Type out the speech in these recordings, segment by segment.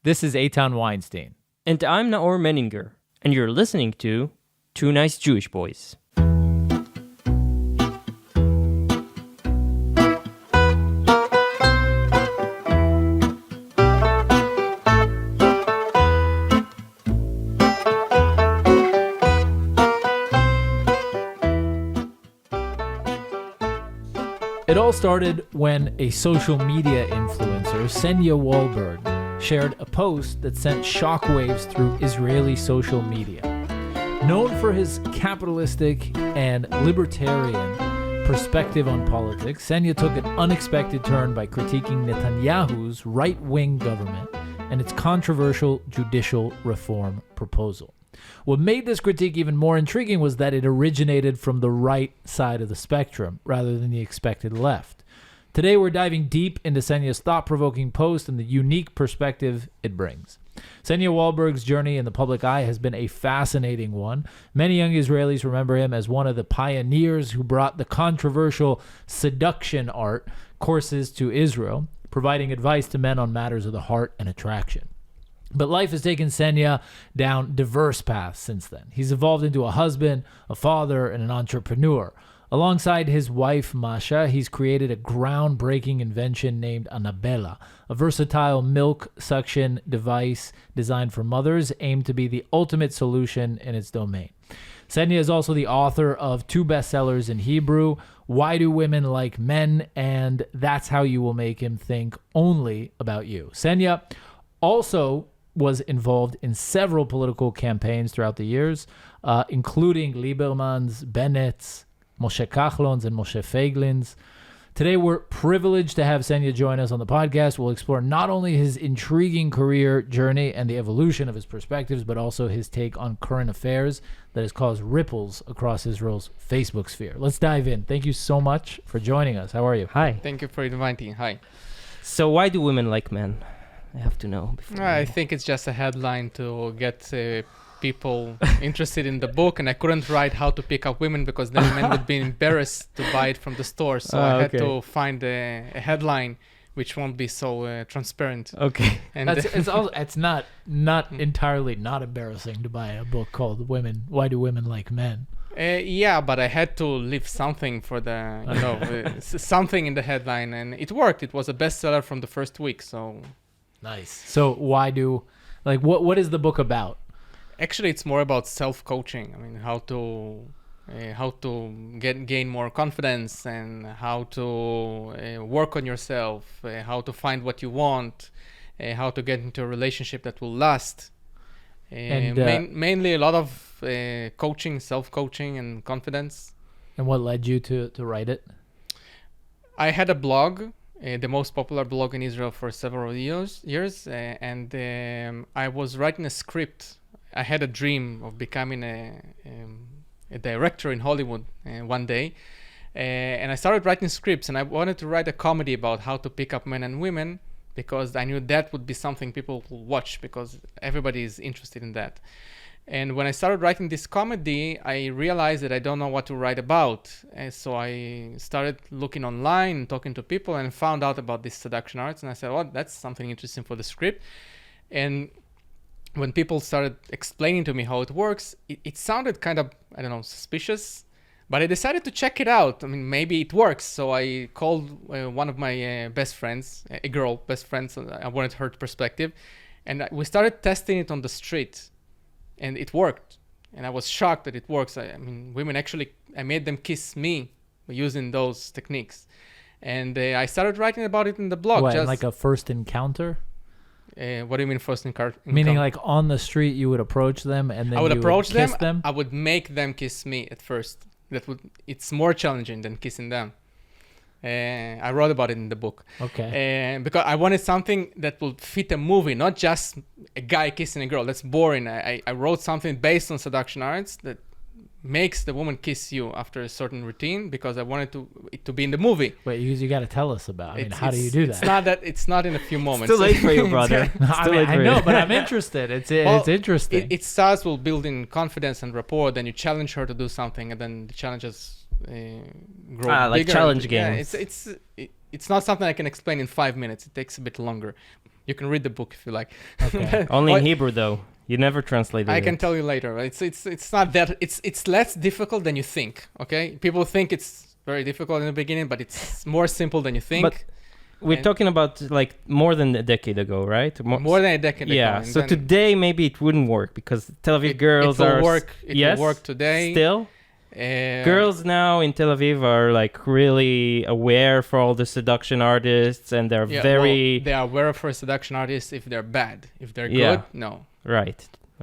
This is Eitan Weinstein. And I'm Naor Menninger, and you're listening to Two Nice Jewish Boys. It all started when a social media influencer, Senia Waldberg, shared a post that sent shockwaves through Israeli social media. Known for his capitalistic and libertarian perspective on politics, Senya took an unexpected turn by critiquing Netanyahu's right-wing government and its controversial judicial reform proposal. What made this critique even more intriguing was that it originated from the right side of the spectrum rather than the expected left. Today we're diving deep into Senya's thought-provoking post and the unique perspective it brings. Senia Waldberg's journey in the public eye has been a fascinating one. Many young Israelis remember him as one of the pioneers who brought the controversial Seduction art courses to Israel, providing advice to men on matters of the heart and attraction. But life has taken Senya down diverse paths since then. He's evolved into a husband, a father, and an entrepreneur. Alongside his wife, Masha, he's created a groundbreaking invention named Annabella, a versatile milk suction device designed for mothers, aimed to be the ultimate solution in its domain. Senya is also the author of 2 bestsellers in Hebrew, Why Do Women Like Men? And That's How You Will Make Him Think Only About You. Senya also was involved in several political campaigns throughout the years, including Liberman's, Bennet's, Moshe Kahlon's, and Moshe Feiglin's. Today, we're privileged to have Senya join us on the podcast. We'll explore not only his intriguing career journey and the evolution of his perspectives, but also his take on current affairs that has caused ripples across Israel's Facebook sphere. Let's dive in. Thank you so much for joining us. How are you? Hi. Thank you for inviting. Hi. So why do women like men? I have to know. I think it's just a headline to get people interested in the book, and I couldn't write how to pick up women because then men would be embarrassed to buy it from the store. So I had to find a headline which won't be so transparent. Okay. And it's not entirely not embarrassing to buy a book called Why Do Women Like Men? Yeah, but I had to leave something for the, something in the headline, and it worked. It was a bestseller from the first week, so... Nice. So what is the book about? Actually, it's more about self-coaching. I mean, how to gain more confidence, and how to work on yourself, how to find what you want, how to get into a relationship that will last. And mainly a lot of coaching, self-coaching, and confidence. And what led you to write it? I had a blog. The most popular blog in Israel for several years, and I was writing a script. I had a dream of becoming a director in Hollywood one day, and I started writing scripts, and I wanted to write a comedy about how to pick up men and women, because I knew that would be something people will watch, because everybody is interested in that. And when I started writing this comedy, I realized that I don't know what to write about. And so I started looking online, talking to people, and found out about this seduction arts. And I said, well, that's something interesting for the script. And when people started explaining to me how it works, it sounded kind of, suspicious. But I decided to check it out. I mean, maybe it works. So I called one of my best friends, a girl, best friend. So I wanted her perspective. And we started testing it on the street. And it worked. And I was shocked that it works. I mean, women actually, I made them kiss me using those techniques. And I started writing about it in the blog. What, like a first encounter? What do you mean first encounter? Meaning like on the street you would approach them and then I would approach kiss them? I would make them kiss me at first. It's more challenging than kissing them. I wrote about it in the book. Okay. Because I wanted something that would fit a movie, not just a guy kissing a girl. That's boring. I wrote something based on seduction arts that makes the woman kiss you after a certain routine, because I wanted it to be in the movie. Wait, you got to tell us about it. How do you do that? It's not in a few moments. It's too late for you, brother. I know, but I'm interested. It's interesting. It starts with building confidence and rapport. Then you challenge her to do something, and then the challenges grow like bigger. challenge Yeah, games. it's not something I can explain in 5 minutes. It takes a bit longer. You can read the book if you like. Okay. Only in Well, Hebrew though. You never translated I it. can tell you later. It's not that it's less difficult than you think. Okay, people think it's very difficult in the beginning, but it's more simple than you think. But we're And- talking about like more than a decade ago, right? more than a decade ago. Yeah. and So then today maybe it wouldn't work because Tel Aviv girls it will are work. It yes, will work today. still. Girls now in Tel Aviv are like really aware for all the seduction artists, and they're very They are aware for seduction artists if they're bad. If they're Yeah. good, no. right.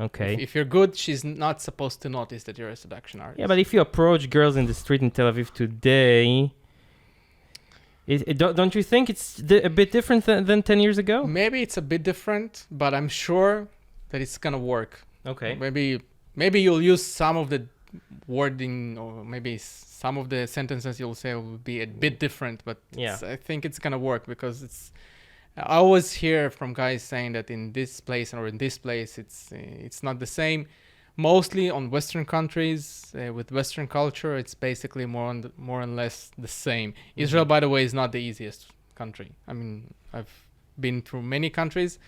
Okay. If you're good, she's not supposed to notice that you're a seduction artist. Yeah, but if you approach girls in the street in Tel Aviv today, don't you think it's a bit different than 10 years ago? Maybe it's a bit different, but I'm sure that it's gonna work. Okay. Maybe you'll use some of the wording, or maybe some of the sentences you'll say will be a bit different, but Yeah. I think it's gonna work because I always hear from guys saying that in this place or in this place it's not the same. Mostly on Western countries with Western culture, it's basically more and less the same. Israel, by the way, is not the easiest country. I mean, I've been through many countries,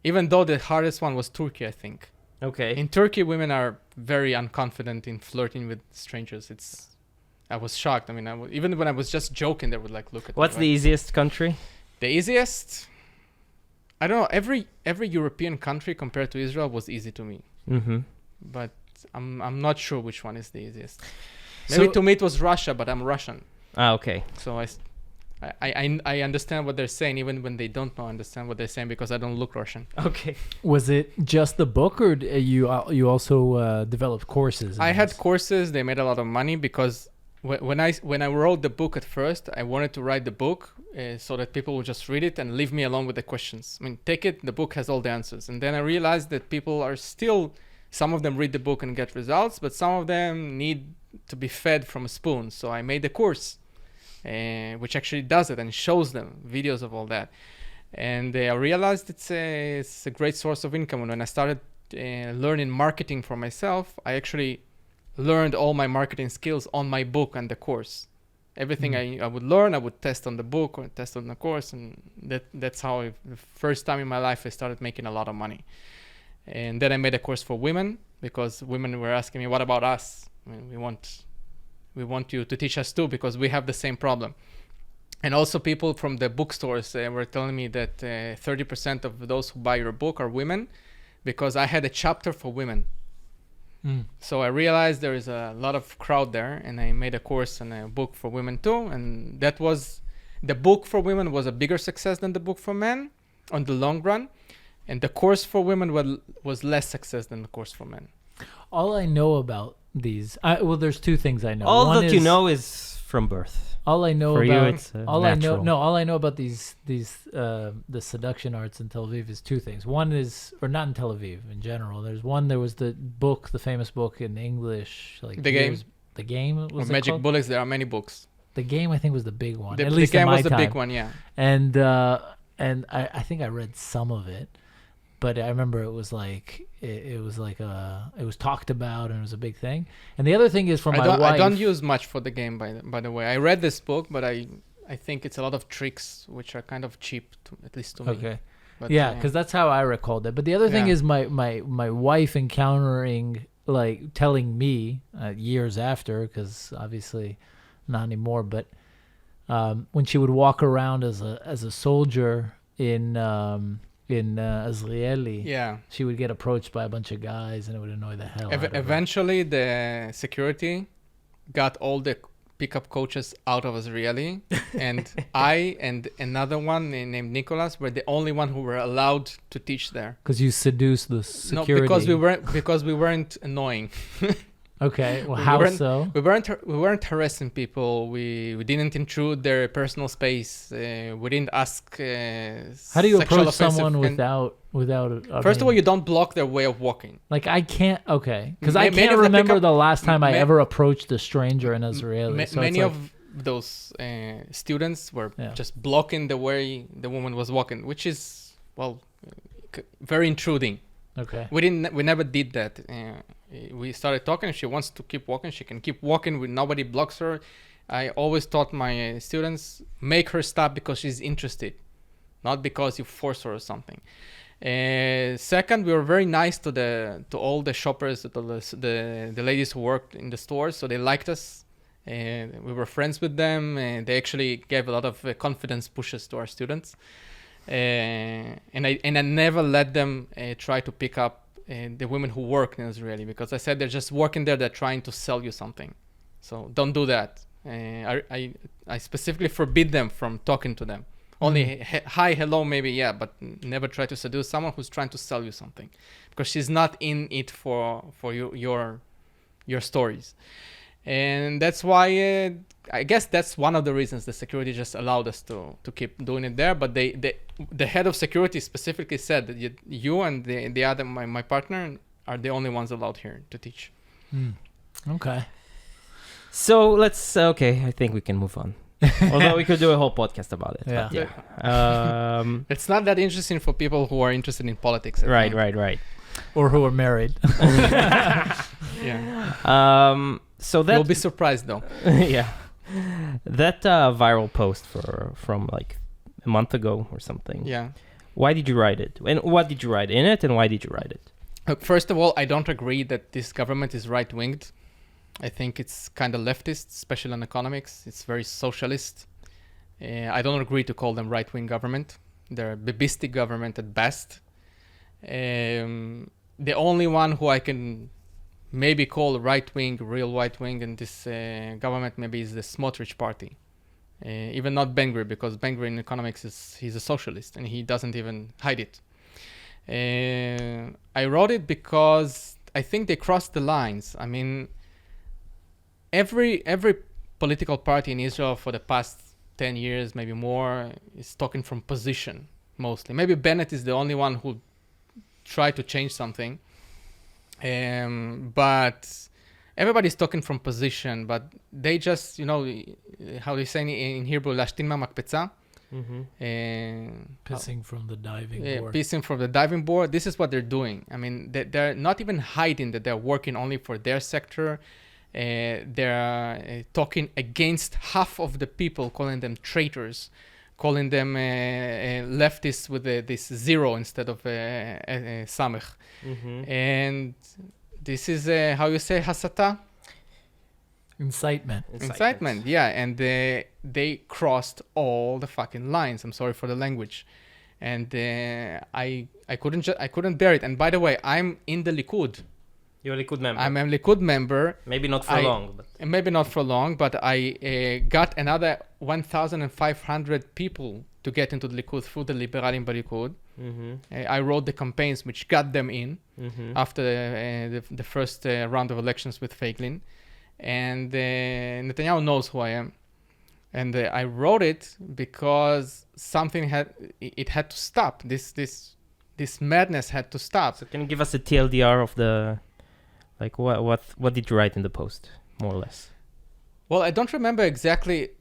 even though the hardest one was Turkey, I think. Okay. In Turkey, women are very unconfident in flirting with strangers. I was shocked. I mean, even when I was just joking, they would like look at What's me. the easiest country? The easiest? I don't know. Every European country compared to Israel was easy to me, Mm-hmm. but I'm not sure which one is the easiest. Maybe to me it was Russia, but I'm Russian, Ah, okay. so I understand what they're saying even when they don't understand what they're saying because I don't look Russian. Okay. Was it just the book, or you also developed courses? in I had this? courses. They made a lot of money because when I wrote the book at first, I wanted to write the book so that people would just read it and leave me alone with the questions. I mean, take it. The book has all the answers. And then I realized that people are still. Some of them read the book and get results, but some of them need to be fed from a spoon. So I made a course, which actually does it and shows them videos of all that. And I realized it's a great source of income. And when I started learning marketing for myself, I actually learned all my marketing skills on my book and the course. Everything I would learn, I would test on the book or test on the course. And that's how the first time in my life I started making a lot of money. And then I made a course for women because women were asking me, what about us? I mean, we want you to teach us too because we have the same problem. And also people from the bookstores were telling me that 30% of those who buy your book are women because I had a chapter for women. So I realized there is a lot of crowd there, and I made a course and a book for women too. And that was, the book for women was a bigger success than the book for men on the long run. And the course for women was less success than the course for men. All I know about these, there's two things I know. All One that you know is from birth. All I know For you, about it's all natural. all I know about these the seduction arts in Tel Aviv is two things. One is, or not in Tel Aviv in general. There was the book, the famous book in English, like The Game. The Game Or was it Magic called? Bullets, there are many books. The Game, I think, was the big one. The At least Game in my was the time. big one, yeah. And I think I read some of it, but I remember it was like it was talked about and it was a big thing. And the other thing is my wife. I don't use much for The Game, by the way. I read this book, but I think it's a lot of tricks which are kind of cheap, at least to me. Okay. But, Yeah, because that's how I recalled it. But the other thing Yeah. is my wife encountering, like, telling me years after, because obviously not anymore, but when she would walk around as a soldier in Israeli, yeah. she would get approached by a bunch of guys, and it would annoy the hell out of her. Eventually, the security got all the pickup coaches out of Israeli, and I and another one named Nicholas were the only one who were allowed to teach there. Because you seduced the security. No, because we weren't annoying. Okay, well, We how weren't- so? We weren't harassing people. We didn't intrude their personal space. We didn't ask. How do you sexual approach offensive someone and- without? First of all, you don't block their way of walking. like I can't. Okay, because Ma- I many can't of the remember pickup- the last time I ma- ever approached a stranger in Israeli. So Many it's like, of those students were Yeah. just blocking the way the woman was walking, which is very intruding. okay. We never did that. we started talking. If she wants to keep walking, she can keep walking. Nobody blocks her. I always taught my students, make her stop because she's interested, not because you force her or something. Second, we were very nice to all the shoppers, to the ladies who worked in the stores, so they liked us. We were friends with them, and they actually gave a lot of confidence pushes to our students. And I never let them try to pick up the women who work in Israeli, because I said they're just working there, they're trying to sell you something. So don't do that. I specifically forbid them from talking to them. Only hi, hello, maybe, yeah, but never try to seduce someone who's trying to sell you something, because she's not in it for your stories. And that's why I guess that's one of the reasons the security just allowed us to keep doing it there. But the head of security specifically said that you and the other my partner are the only ones allowed here to teach. Okay. So I think we can move on. Although we could do a whole podcast about it. Yeah. But yeah. It's not that interesting for people who are interested in politics. Right. Or who are married. Yeah. So that you'll be surprised though. Yeah. That viral post from like a month ago or something. Yeah. Why did you write it? And what did you write in it? And why did you write it? Look, first of all, I don't agree that this government is right-winged. I think it's kind of leftist, especially on economics. It's very socialist. I don't agree to call them right-wing government. They're a bibistic government at best. The only one who I can maybe call right-wing, real right-wing in this government maybe is the Smotrich party. Even not Ben-Gvir, because Ben-Gvir in economics he's a socialist and he doesn't even hide it. I wrote it because I think they crossed the lines. I mean, every political party in Israel for the past 10 years, maybe more, is talking from position mostly. Maybe Bennet is the only one who tried to change something. But everybody's talking from position, but they just, how they say in Hebrew, lashtin ma'makpetza. Pissing from the diving board. Pissing from the diving board. This is what they're doing. I mean, they're not even hiding that they're working only for their sector. They're talking against half of the people, calling them traitors, calling them leftists with this zero instead of samech. And this is how you say hasata? Incitement, yeah. And they crossed all the fucking lines. I'm sorry for the language. And I couldn't bear it. And by the way, I'm in the Likud. You're a Likud member. I'm a Likud member. Maybe not for long. Maybe not for long, but I got another 1,500 people to get into the Likud through the Liberalim Balikud. I wrote the campaigns which got them in after the first round of elections with Feiglin. And Netanyahu knows who I am. And I wrote it because something had to stop. This madness had to stop. So can you give us a TLDR of the... Like, what did you write in the post, more or less? Well, I don't remember exactly,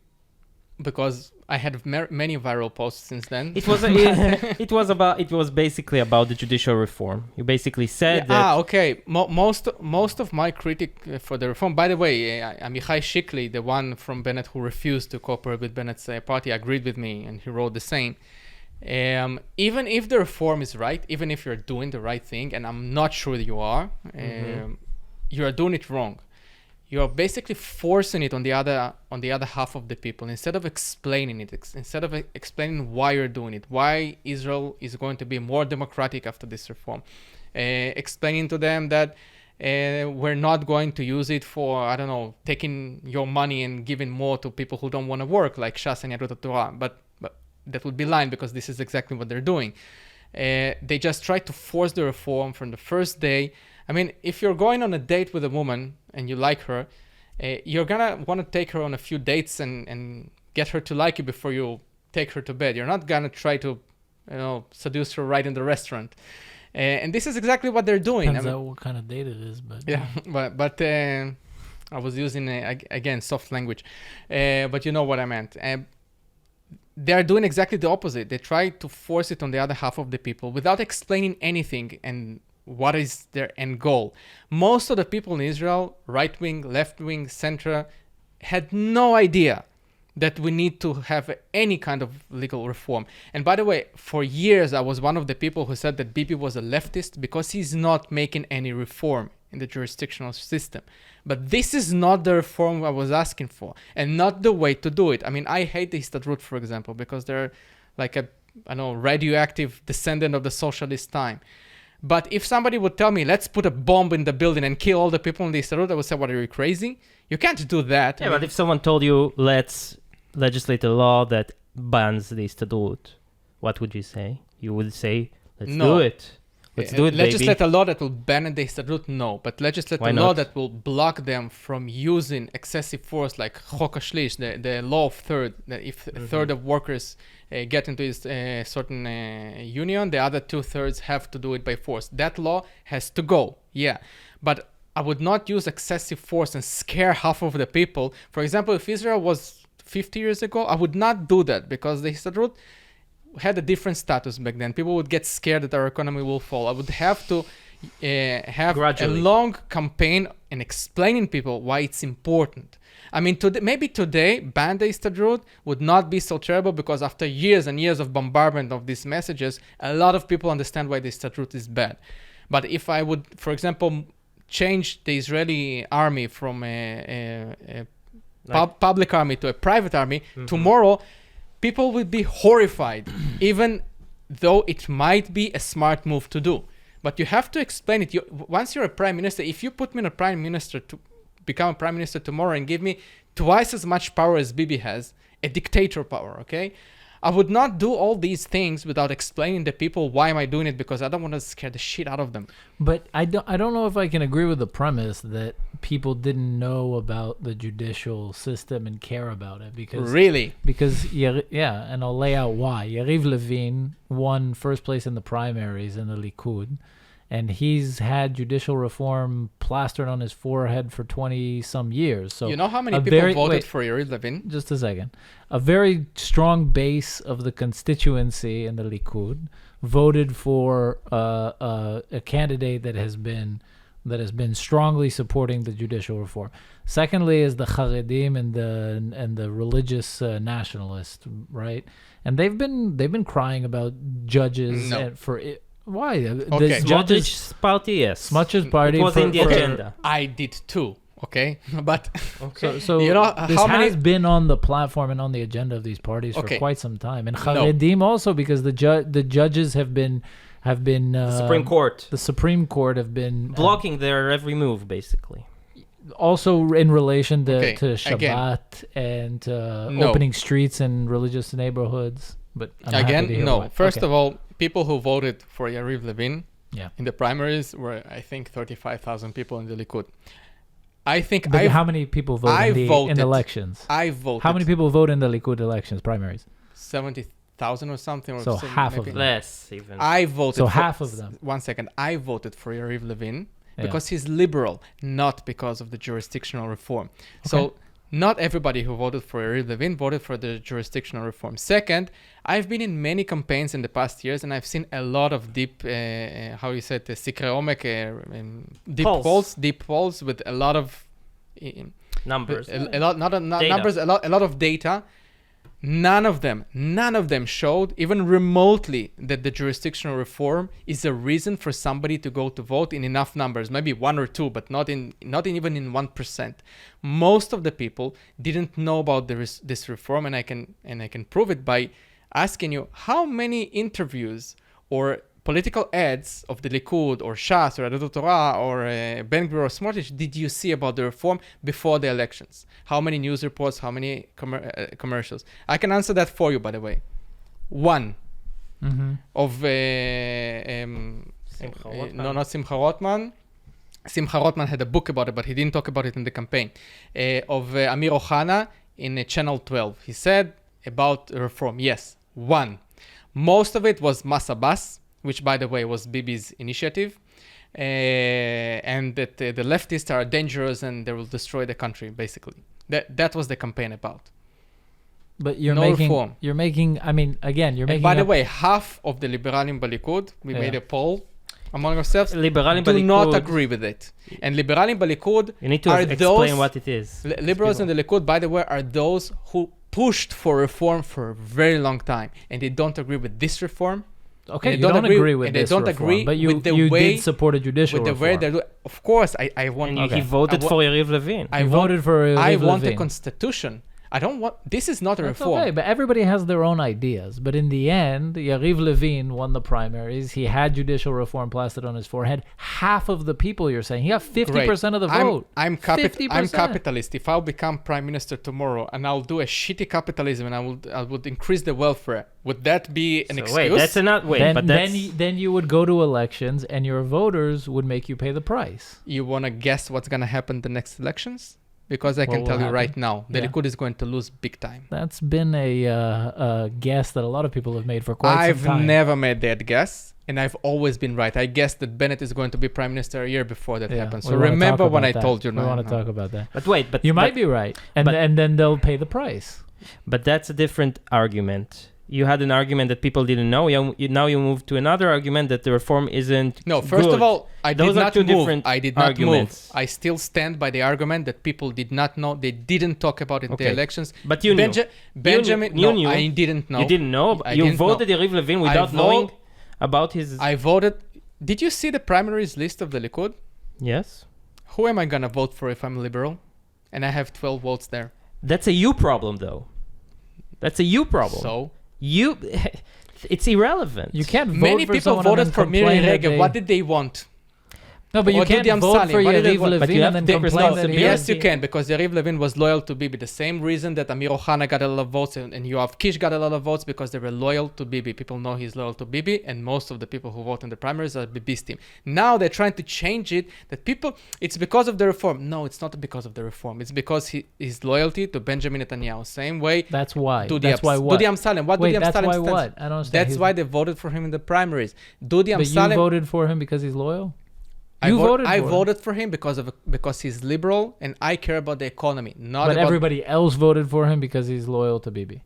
because I had many viral posts since then. It was basically about the judicial reform. You basically said that... okay. Most of my critic for the reform, by the way, Amichai Shikli, the one from Bennet who refused to cooperate with Bennett's party, agreed with me, and he wrote the same. Even if the reform is right, even if you're doing the right thing, and I'm not sure that you are, you are doing it wrong. You are basically forcing it on the other half of the people, instead of explaining it, instead of explaining why you're doing it, why Israel is going to be more democratic after this reform, explaining to them that we're not going to use it for, I don't know, taking your money and giving more to people who don't want to work, like Shas and Yadut Torah, but that would be lying, because this is exactly what they're doing. They just try to force the reform from the first day. I mean, if you're going on a date with a woman and you like her, you're gonna want to take her on a few dates and get her to like you before you take her to bed. You're not gonna try to, seduce her right in the restaurant. And this is exactly what they're doing. Depends on what kind of date it is, but yeah. But I was using again soft language, but you know what I meant. They are doing exactly the opposite. They try to force it on the other half of the people without explaining anything, and what is their end goal. Most of the people in Israel, right wing, left wing, center, had no idea that we need to have any kind of legal reform. And by the way, for years, I was one of the people who said that Bibi was a leftist because he's not making any reform in the jurisdictional system. But this is not the reform I was asking for, and not the way to do it. I mean, I hate the Histadrut, for example, because they're like a, radioactive descendant of the socialist time. But if somebody would tell me, let's put a bomb in the building and kill all the people in the Histadrut, I would say, what, are you crazy? You can't do that. Yeah, but if someone told you, let's legislate a law that bans the Histadrut, what would you say? You would say, let's do it. Let's do it, legislate baby. a law that will ban the Histadrut? No. But legislate a law that will block them from using excessive force, like Chok HaShlish, the law of third, that if a third of workers get into a certain union, the other 2/3 have to do it by force. That law has to go, yeah. But I would not use excessive force and scare half of the people. For example, if Israel was 50 years ago, I would not do that because the Histadrut had a different status back then. People would get scared that our economy will fall. I would have to have gradually a long campaign and explaining people why it's important. I mean, maybe today, ban the Histadrut would not be so terrible because after years and years of bombardment of these messages, a lot of people understand why the Histadrut is bad. But if I would, for example, change the Israeli army from a public army to a private army, tomorrow people would be horrified, even though it might be a smart move to do. But you have to explain it. Once you're a prime minister, if you put me in a prime minister to become a prime minister tomorrow and give me twice as much power as Bibi has, a dictator power, okay? I would not do all these things without explaining to people why am I doing it, because I don't want to scare the shit out of them. But I don't know if I can agree with the premise that people didn't know about the judicial system and care about it because and I'll lay out why. Yariv Levin won first place in the primaries in the Likud, and he's had judicial reform plastered on his forehead for 20 some years. So you know how many people voted for Yariv Levin? Just a second. A very strong base of the constituency in the Likud voted for a candidate that has been strongly supporting the judicial reform. Secondly is the Haredim and the religious nationalists, right? And they've been crying about judges why? Okay. Smotrich's party, yes. Smotrich's party. It was in the agenda. I did too. Okay, but so you know this how has many been on the platform and on the agenda of these parties for quite some time, and Haredim also, because the judges have been the Supreme Court have been blocking their every move, basically. Also in relation to Shabbat and opening streets in religious neighborhoods. But First of all, people who voted for Yariv Levin in the primaries were, I think, 35,000 people in the Likud. I think how many people vote in elections? I voted. How many people vote in the Likud elections primaries? 70,000 or something. So half of them. Less even. I voted. So half of them. 1 second. I voted for Yariv Levin because he's liberal, not because of the jurisdictional reform. Okay. So not everybody who voted for Yariv Levin voted for the jurisdictional reform. Second, I've been in many campaigns in the past years, and I've seen a lot of deep, sikre omek, deep polls with a lot of numbers, numbers, a lot of data. None of them showed even remotely that the jurisdictional reform is a reason for somebody to go to vote in enough numbers, maybe 1 or 2, but not even in 1%. Most of the people didn't know about this reform, and I can prove it by asking you how many interviews or political ads of the Likud or Shas or Adot Torah or Ben Gvir or Smotrich did you see about the reform before the elections? How many news reports? How many commercials? I can answer that for you, by the way. One of not Simcha Rotman. Simcha Rotman had a book about it, but he didn't talk about it in the campaign. Of Amir Ohana in Channel 12. He said about reform. Yes, one. Most of it was Mas Abbas, which, by the way, was Bibi's initiative, and that the leftists are dangerous and they will destroy the country, basically. That was the campaign about. But you're making. I mean, again, you're making. By the way, half of the Liberalim Balikud, we made a poll. among ourselves, Liberalen do not בליכוד. agree with it. And Liberalim Balikud You need to are explain those what it is. liberals in the Likud, by the way, are those who pushed for reform for a very long time, and they don't agree with this reform. Okay, They you don't don't agree- agree with and they this don't reform, agree but with the you way- did support a judicial With the way reform. they're doing, of course, I want. And Okay. he voted I wa- for Yariv Levin. I You want- voted for I Yariv want a Levin. constitution. I don't want. This is not a That's reform. okay, but everybody has their own ideas. But in the end, Yariv Levin won the primaries. He had judicial reform plastered on his forehead. Half of the people, you're saying, he got 50% of the vote. I'm 50%. capitalist. If I'll become prime minister tomorrow and I'll do a shitty capitalism and I would increase the welfare, would that be an excuse? Wait, that's not. Wait, then, but that's. then you would go to elections and your voters would make you pay the price. You want to guess what's gonna happen the next elections? Because I What can will tell you happen? right now, the Yeah. Likud is going to lose big time. That's been a guess that a lot of people have made for quite I've some time. never made that guess, and I've always been right. I guessed that Bennet is going to be prime minister a year before that happened. we So wanna remember talk when I about that. told you. We want to talk about that. But wait, but You might but, be right, and but- and then they'll pay the price. But that's a different argument. You had an argument that people didn't know. Now you move to another argument that the reform isn't. No, first good. of all, I Those did are not two move. different I did not arguments. move. I still stand by the argument that people did not know. They didn't talk about it in the Okay. elections. But you knew. Benjamin, You no, knew. I didn't know. You didn't know. I You didn't know. voted Yariv Levin without knowing about his. I voted. Did you see the primaries list of the Likud? Yes. Who am I gonna vote for if I'm liberal? And I have 12 votes there. That's a you problem, though. That's a you problem. So You, it's irrelevant. You can't vote many for people someone and voted then for Miri complain that Regev. they- What did they want? No, but you Or can't Dudi vote Amsali, for what did they Yariv want? But you Levin have and to then take complain that he Yes, responsibility. you can, because Yariv Levin was loyal to Bibi. The same reason that Amir Ohana got a lot of votes and Yoav Kish got a lot of votes, because they were loyal to Bibi. People know he's loyal to Bibi, and most of the people who vote in the primaries are Bibi's team. Now they're trying to change it, that people, it's because of the reform. No, it's not because of the reform. It's because his loyalty to Benjamin Netanyahu. Same way. That's why. Dudi That's why what? Dudi Amsalem. What Wait, Dudi that's Amsalem why stands? what? I don't understand. That's He's- why they voted for him in the primaries. Dudi But you Amsalem. voted for him because he's loyal? I You vo- voted I for him. voted for him because he's liberal and I care about the economy, not But about. everybody else voted for him because he's loyal to Bibi.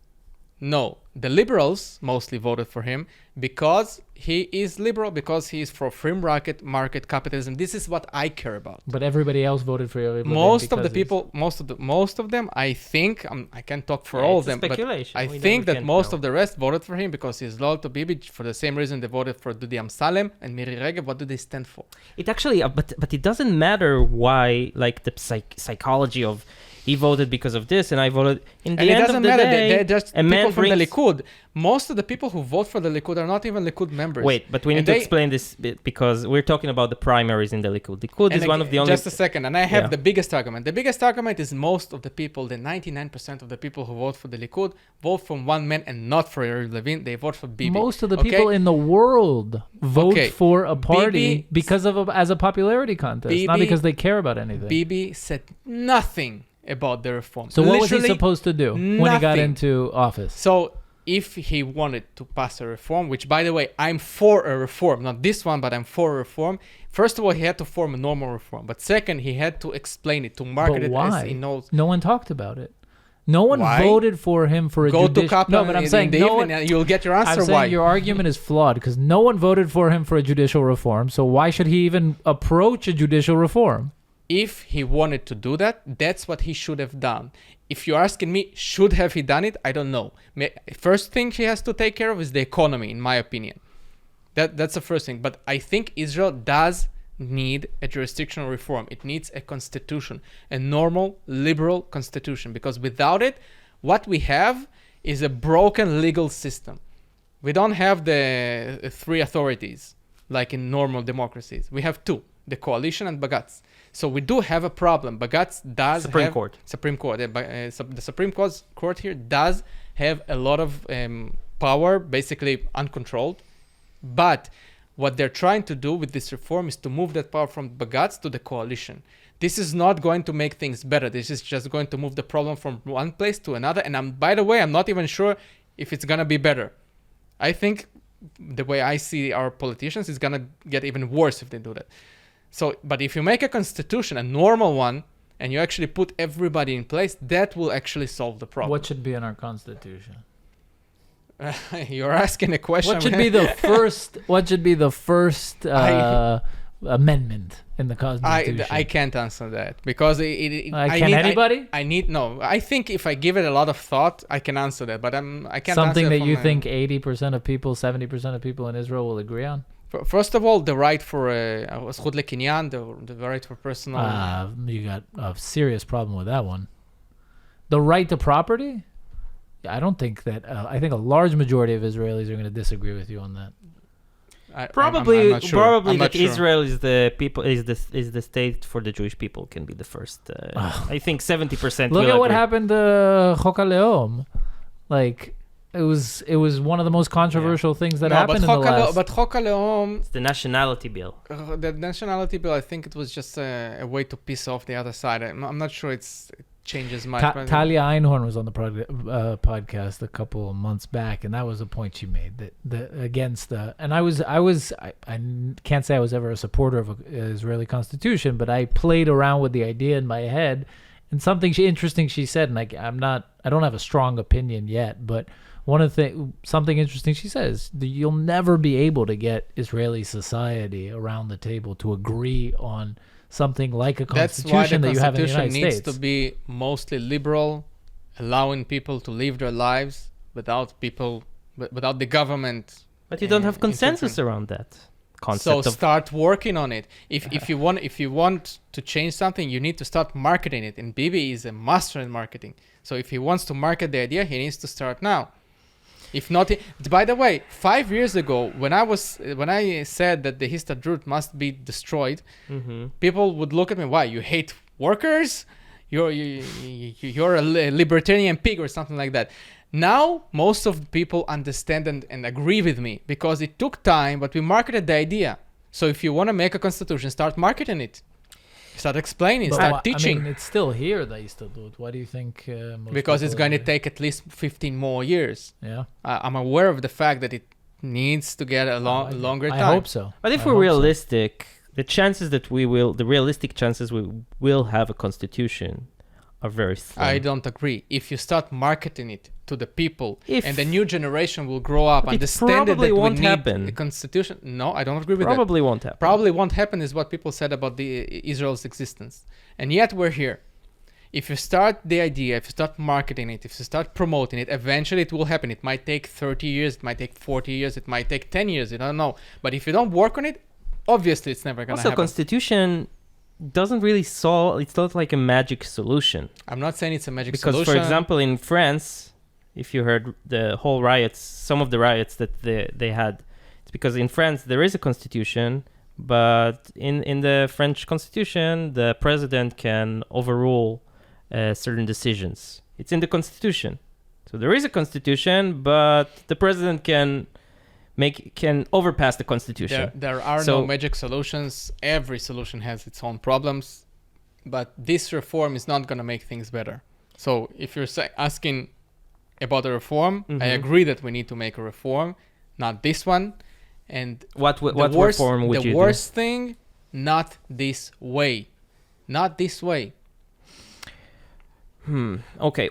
No, the liberals mostly voted for him because he is liberal, because he is for free market capitalism. This is what I care about. But everybody else voted for Yariv Levin Most of the because he's- people, most of them, I think, I can't talk for Yeah, all it's of a them, but speculation. I We think that can't most know. of the rest voted for him because he's loyal to Bibi for the same reason they voted for Dudi Amsalem and Miri Regev. What do they stand for? It actually, but it doesn't matter why, like the psychology of he voted because of this and I voted. In the And it end doesn't of the matter. day, They're just a people man from the brings- Likud. Most of the people who vote for the Likud are not even Likud members. Wait, but we need And to they- explain this bit because we're talking about the primaries in the Likud. Likud And is one of the only. Just a second, and I have Yeah. the biggest argument. The biggest argument is most of the people, the 99% of the people who vote for the Likud, vote from one man and not for Yariv Levin. They vote for Bibi. Most of the okay? people in the world vote Okay. for a party Bibi- because of as a popularity contest, not Bibi- because they care about anything. Bibi said nothing about the reform. So what was he Literally supposed to do when he got nothing. into office? So if he wanted to pass a reform, which by the way, I'm for a reform, not this one, but I'm for a reform. First of all, he had to form a normal reform. But second, he had to explain it, to market But it why? as he knows. No one talked about it. No one Why? voted for him for a Go to judicial. Kahlon No, but I'm saying in the no evening one. and you'll get your answer I'm saying why. your argument is flawed because no one voted for him for a judicial reform. So why should he even approach a judicial reform? If he wanted to do that, that's what he should have done. If you're asking me, should have he done it? I don't know. First thing he has to take care of is the economy, in my opinion. That's the first thing. But I think Israel does need a jurisdictional reform. It needs a constitution, a normal, liberal constitution. Because without it, what we have is a broken legal system. We don't have the three authorities like in normal democracies. We have two, the coalition and Bagatz. So we do have a problem. Bagatz does Supreme have... Court. Supreme Court. The Supreme Court here does have a lot of power, basically uncontrolled. But what they're trying to do with this reform is to move that power from Bagatz to the coalition. This is not going to make things better. This is just going to move the problem from one place to another. And by the way, I'm not even sure if it's going to be better. I think the way I see our politicians is going to get even worse if they do that. So, but if you make a constitution, a normal one, and you actually put everybody in place, that will actually solve the problem. What should be in our constitution? You're asking a question. What should be the first? What should be the first amendment in the Constitution? I can't answer that because can anybody? I think if I give it a lot of thought, I can answer that. But I can't. Something answer that you think 80% of people, 70% of people in Israel will agree on. First of all, the right for zchut lekinyan, the right for personal. You got a serious problem with that one. The right to property. I don't think that. I think a large majority of Israelis are going to disagree with you on that. Probably I'm not sure. I'm not that sure. Israel is the people is the state for the Jewish people can be the first. I think 70%. Look will at what agree. happened to Chok HaLeom. Like it was one of the most controversial things that happened in the last. But Chok HaLeom, It's the nationality bill. the nationality bill, I think it was just a way to piss off the other side. I'm not sure it changes much. but- Talia Einhorn was on the podcast a couple of months back, and that was the point she made that against the. And I can't say I was ever a supporter of an Israeli constitution, but I played around with the idea in my head, and something interesting she said, and I don't have a strong opinion yet, but something interesting she says, you'll never be able to get Israeli society around the table to agree on something like a constitution that you have in the United needs States. to be mostly liberal, allowing people to live their lives without the government. But you don't have consensus interfering. around that concept. So start working on it. If you want to change something, you need to start marketing it. And Bibi is a master in marketing. So if he wants to market the idea, he needs to start now. If not, by the way, 5 years ago, when I said that the Histadrut must be destroyed, people would look at me, why, you hate workers? You're a libertarian pig or something like that. Now, most of the people understand and agree with me because it took time, but we marketed the idea. So if you want to make a constitution, start marketing it. Start explaining, start teaching. I mean, it's still here, the Histadrut. Why do you think? Because it's going to take at least 15 more years. Yeah. I'm aware of the fact that it needs to get a longer time. I hope so. But if we're realistic, the realistic chances we will have a constitution are very slim. I don't agree. If you start marketing it to the people, and the new generation will grow up, understand that we won't need happen. a constitution. No, I don't agree with that. Probably won't happen. Probably won't happen is what people said about Israel's existence. And yet we're here. If you start the idea, if you start marketing it, if you start promoting it, eventually it will happen. It might take 30 years, it might take 40 years, it might take 10 years, I don't know. But if you don't work on it, obviously it's never going to happen. Also, constitution doesn't really solve, it's not like a magic solution. I'm not saying it's a magic solution. Because, for example, in France, if you heard the whole riots, some of the riots that they had, it's because in France there is a constitution, but in the French constitution, the president can overrule certain decisions. It's in the constitution. So there is a constitution, but the president can overpass the constitution. There are no magic solutions. Every solution has its own problems, but this reform is not going to make things better. So if you're asking about a reform, I agree that we need to make a reform, not this one. And what reform would you do? The worst thing, not this way. Not this way. Okay.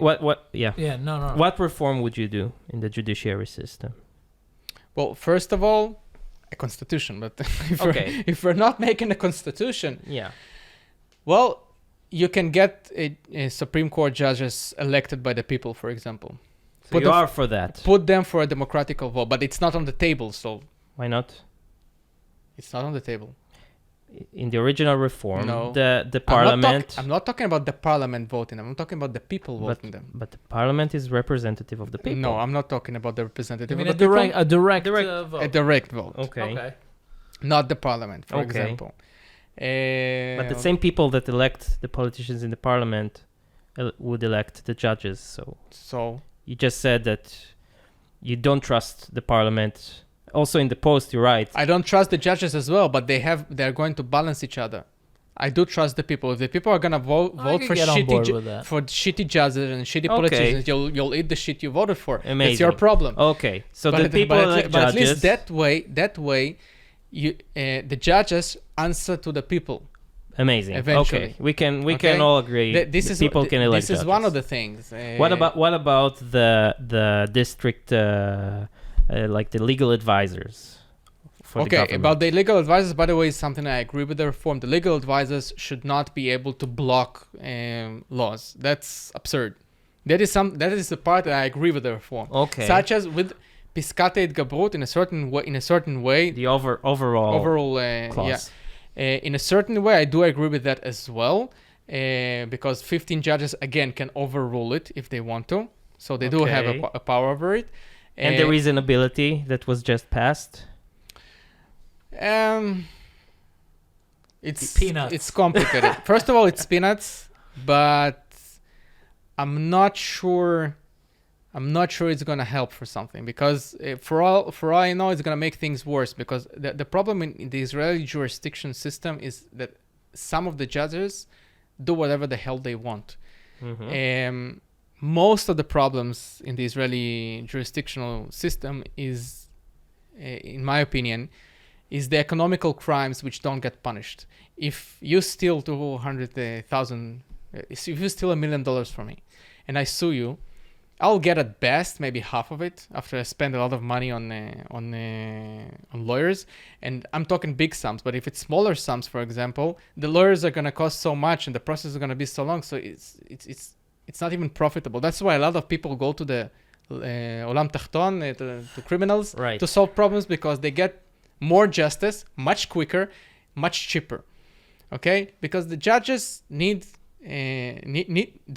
Yeah. Yeah. No. What reform would you do in the judiciary system? Well, first of all, a constitution. But if we're not making a constitution, well, you can get a Supreme Court judges elected by the people, for example. So you are for that. Put them for a democratic vote, but it's not on the table. So why not? It's not on the table. In the original reform, no. the parliament... I'm not talking about the parliament voting them. I'm talking about the people voting them. But the parliament is representative of the people. No, I'm not talking about the representative of the people. A direct vote. A direct vote. Okay. Not the parliament, for example. But the same people that elect the politicians in the parliament would elect the judges. So you just said that you don't trust the parliament. Also in the post, you're right. I don't trust the judges as well, but they're going to balance each other. I do trust the people. If the people are gonna vote for shitty judges and shitty politicians, you'll eat the shit you voted for. Amazing. That's your problem. Okay, so the people elect judges. But at least that way, the judges answer to the people. Amazing. Eventually. Okay, we can Okay? all agree. This is people can elect. This is one judges. of the things. What about the district like the legal advisors for the Okay, government? about the legal advisors, by the way, is something I agree with the reform. The legal advisors should not be able to block laws. That's absurd. That is the part that I agree with the reform. Okay. Such as with Piskata Gabrut in a certain way. The overall clause. In a certain way, I do agree with that as well, because 15 judges again can overrule it if they want to. So they do have a power over it. And the reasonability that was just passed. It's peanuts. It's complicated. First of all, it's peanuts, but I'm not sure it's gonna help for something, because for all I know, it's gonna make things worse, because the problem in the Israeli jurisdiction system is that some of the judges do whatever the hell they want. Mm-hmm. Most of the problems in the Israeli jurisdictional system is, in my opinion, is the economical crimes which don't get punished. If you steal $200,000, if you steal $1 million from me, and I sue you, I'll get at best maybe half of it after I spend a lot of money on lawyers, and I'm talking big sums. But if it's smaller sums, for example, the lawyers are gonna cost so much, and the process is gonna be so long, so it's not even profitable. That's why a lot of people go to the Olam Tachton, to criminals, Right. to solve problems, because they get more justice, much quicker, much cheaper. Okay, because the judges they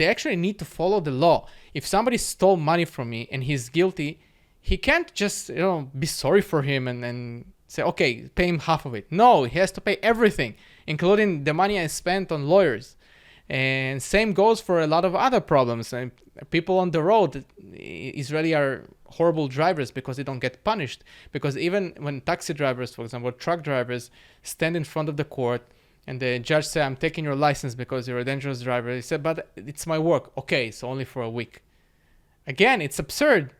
actually need to follow the law. If somebody stole money from me and he's guilty, he can't just be sorry for him and say, okay, pay him half of it. No, he has to pay everything, including the money I spent on lawyers. And same goes for a lot of other problems. And people on the road, Israeli are horrible drivers because they don't get punished. Because even when taxi drivers, for example, truck drivers stand in front of the court, and the judge said, I'm taking your license because you're a dangerous driver. He said, but it's my work. Okay, so only for a week. Again, it's absurd.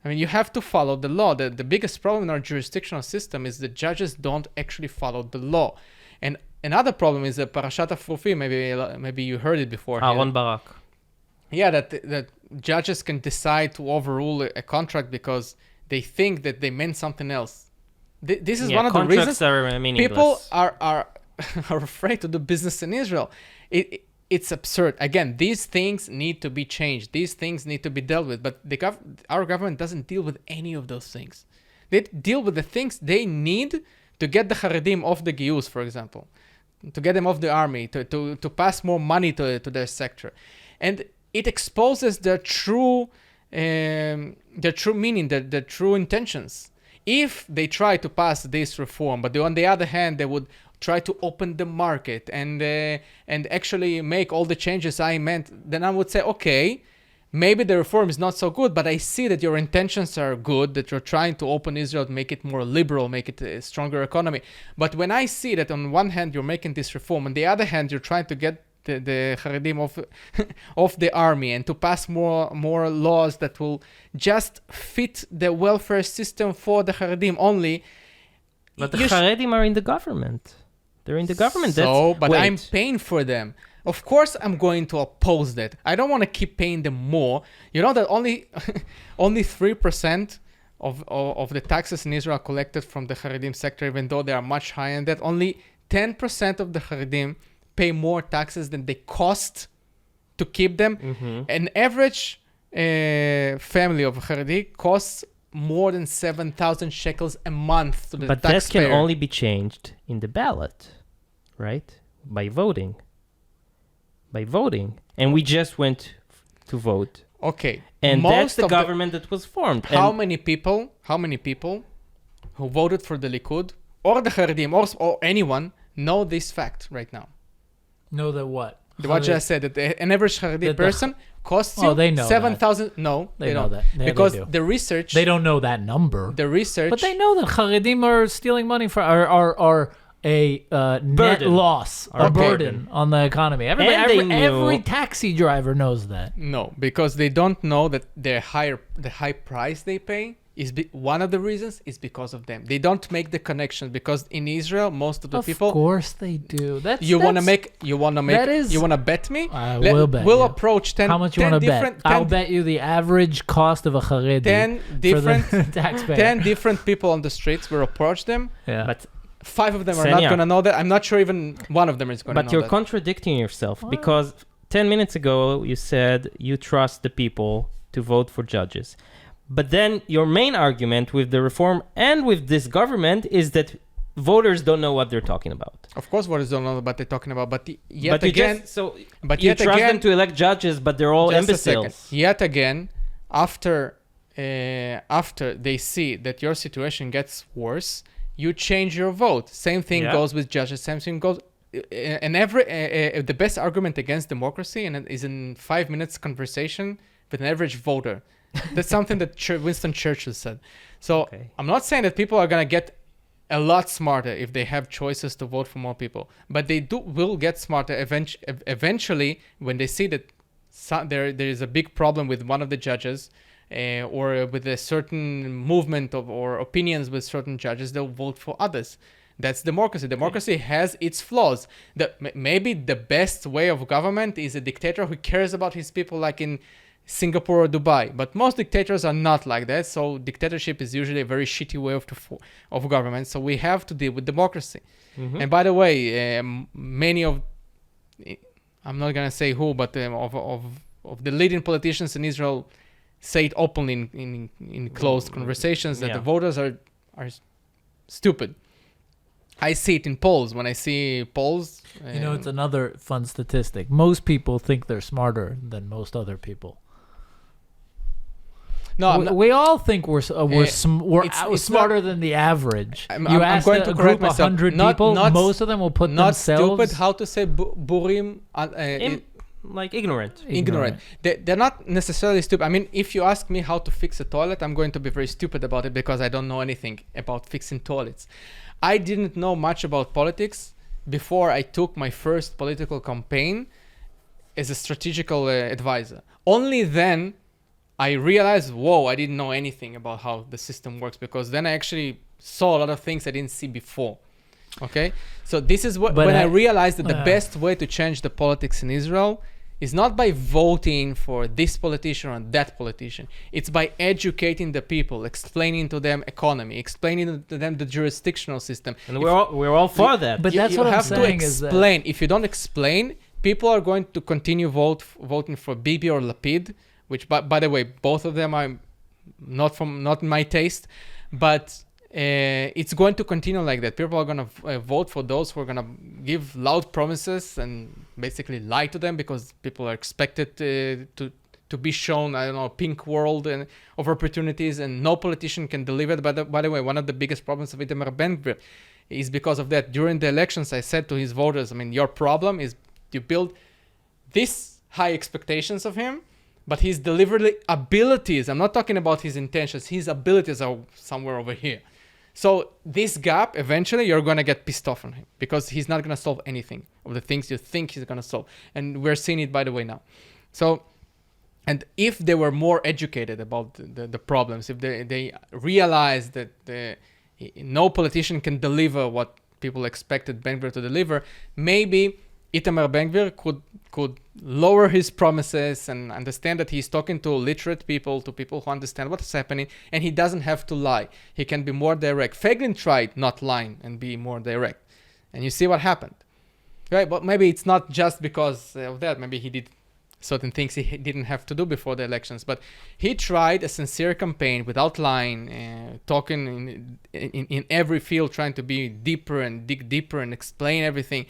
I mean, you have to follow the law. The biggest problem in our jurisdictional system is the judges don't actually follow the law. And another problem is the Parashat Afrufi. Maybe you heard it before. Aaron Barak. Yeah, that judges can decide to overrule a contract because they think that they meant something else. This is one of the reasons people are afraid to do business in Israel. It's absurd. Again, these things need to be changed. These things need to be dealt with. But our government doesn't deal with any of those things. They deal with the things they need to get the Haredim off the Giyus, for example, to get them off the army, to pass more money to their sector. And it exposes their true meaning, their true intentions. If they try to pass this reform, but on the other hand, they would try to open the market and actually make all the changes I meant, then I would say, okay, maybe the reform is not so good, but I see that your intentions are good, that you're trying to open Israel, make it more liberal, make it a stronger economy. But when I see that on one hand you're making this reform, on the other hand you're trying to get the Haredim off the army and to pass more laws that will just fit the welfare system for the Haredim only. But the Haredim are in the government. They're in the government. I'm paying for them. Of course, I'm going to oppose that. I don't want to keep paying them more. You know that only 3% of the taxes in Israel are collected from the Haredim sector, even though they are much higher than that. Only 10% of the Haredim pay more taxes than they cost to keep them. Mm-hmm. An average family of Haredi costs more than 7,000 shekels a month to the taxpayer. But that can only be changed in the ballot, right? By voting. And we just went to vote. Okay. And that's the government that was formed. How many people who voted for the Likud or the Haredim or anyone know this fact right now? Know that what? What I said, that an average Haredi person costs you 7,000. No, they don't. Know that. Yeah, because the research... They don't know that number. The research... But they know that Haredim are stealing money are a net loss, a burden on the economy. Every taxi driver knows that. No, because they don't know that the high price they pay one of the reasons is because of them. They don't make the connection because in Israel, most of the people. Of course they do. You want to bet me? I will bet. We'll you. approach 10. How much you want to bet? I'll bet you the average cost of a Haredi 10 different for the taxpayer. 10 different people on the streets will approach them. Yeah. But 5 of them are Senya, not going to know that. I'm not sure even one of them is going to know but that. you're contradicting yourself because 10 minutes ago you said you trust the people to vote for judges. But then your main argument with the reform and with this government is that voters don't know what they're talking about. Of course, voters don't know what they're talking about. But you again, trust them to elect judges, but they're all imbeciles. Yet again, after they see that your situation gets worse, you change your vote. Same thing goes with judges. Same thing goes. And the best argument against democracy is in 5 minutes conversation with an average voter. That's something that Winston Churchill said. So I'm not saying that people are going to get a lot smarter if they have choices to vote for more people, but they will get smarter eventually when they see that there is a big problem with one of the judges or with a certain movement or opinions with certain judges. They'll vote for others. That's democracy. Democracy has its flaws. Maybe the best way of government is a dictator who cares about his people, like in Singapore or Dubai, but most dictators are not like that. So dictatorship is usually a very shitty way of government. So we have to deal with democracy. Mm-hmm. And by the way, many of, I'm not gonna say who, but of the leading politicians in Israel say it openly in closed conversations that the voters are stupid. I see it in polls. When I see polls, it's another fun statistic. Most people think they're smarter than most other people. No, we all think we're smarter than the average. I'm going to correct myself. 100 people, most of them will put not themselves. Stupid. How to say burim? Like ignorant. They're not necessarily stupid. I mean, if you ask me how to fix a toilet, I'm going to be very stupid about it because I don't know anything about fixing toilets. I didn't know much about politics before I took my first political campaign as a strategical advisor. Only then I realized, whoa, I didn't know anything about how the system works, because then I actually saw a lot of things I didn't see before. Okay? So this is when I realized that the best way to change the politics in Israel is not by voting for this politician or that politician. It's by educating the people, explaining to them economy, explaining to them the jurisdictional system. And we're all for that. But that's what I'm saying. You have to explain. If you don't explain, people are going to continue voting for Bibi or Lapid, which, by the way, both of them are not my taste, but it's going to continue like that. People are going to vote for those who are going to give loud promises and basically lie to them, because people are expected to be shown, I don't know, a pink world and of opportunities, and no politician can deliver. By the way, one of the biggest problems of Itamar Ben-Gvir is because of that. During the elections, I said to his voters, I mean, your problem is you build this high expectations of him, but his delivery abilities, I'm not talking about his intentions, his abilities are somewhere over here. So this gap, eventually you're going to get pissed off on him, because he's not going to solve anything of the things you think he's going to solve. And we're seeing it, by the way, now. So, and if they were more educated about the problems, if they realized that no politician can deliver what people expected Ben-Gvir to deliver, maybe Itamar Ben-Gvir could lower his promises and understand that he's talking to literate people, to people who understand what's happening, and he doesn't have to lie. He can be more direct. Feiglin tried not lying and be more direct, and you see what happened, right? But maybe it's not just because of that. Maybe he did certain things he didn't have to do before the elections, but he tried a sincere campaign without lying, talking in every field, trying to be deeper and dig deeper and explain everything.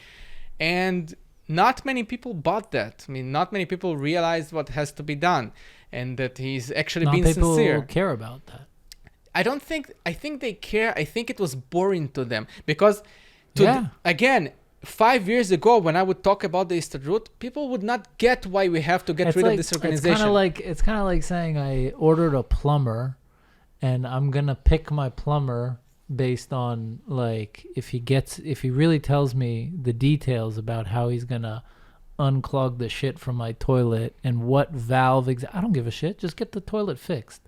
And not many people bought that. I mean, not many people realized what has to be done, and that he's actually being sincere. Not people care about that. I think they care. I think it was boring to them, because again, 5 years ago, when I would talk about the Histadrut, people would not get why we have to get rid of this organization. It's kind of like saying I ordered a plumber, and I'm gonna pick my plumber based on, like, if he really tells me the details about how he's gonna unclog the shit from my toilet and what valve I don't give a shit, just get the toilet fixed.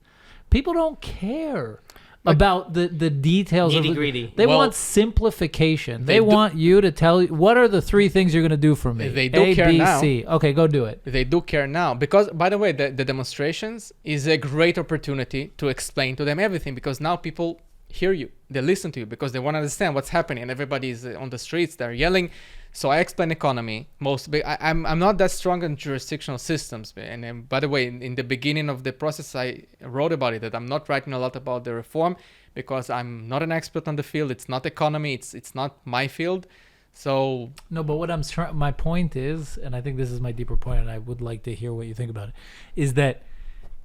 People don't care about the details of Nitty-gritty. They Well, want simplification. They they do- want you to tell you what are the 3 things you're going to do for me. They do A, care B, now. C. Okay, go do it. They do care now because, by the way, the demonstrations is a great opportunity to explain to them everything because now people hear you, they listen to you because they want to understand what's happening and everybody's on the streets, they're yelling. So I explain economy I'm not that strong in jurisdictional systems. And by the way, in the beginning of the process, I wrote about it that I'm not writing a lot about the reform because I'm not an expert on the field. It's not economy. It's not my field. So No, but what my point is, and I think this is my deeper point, and I would like to hear what you think about it, is that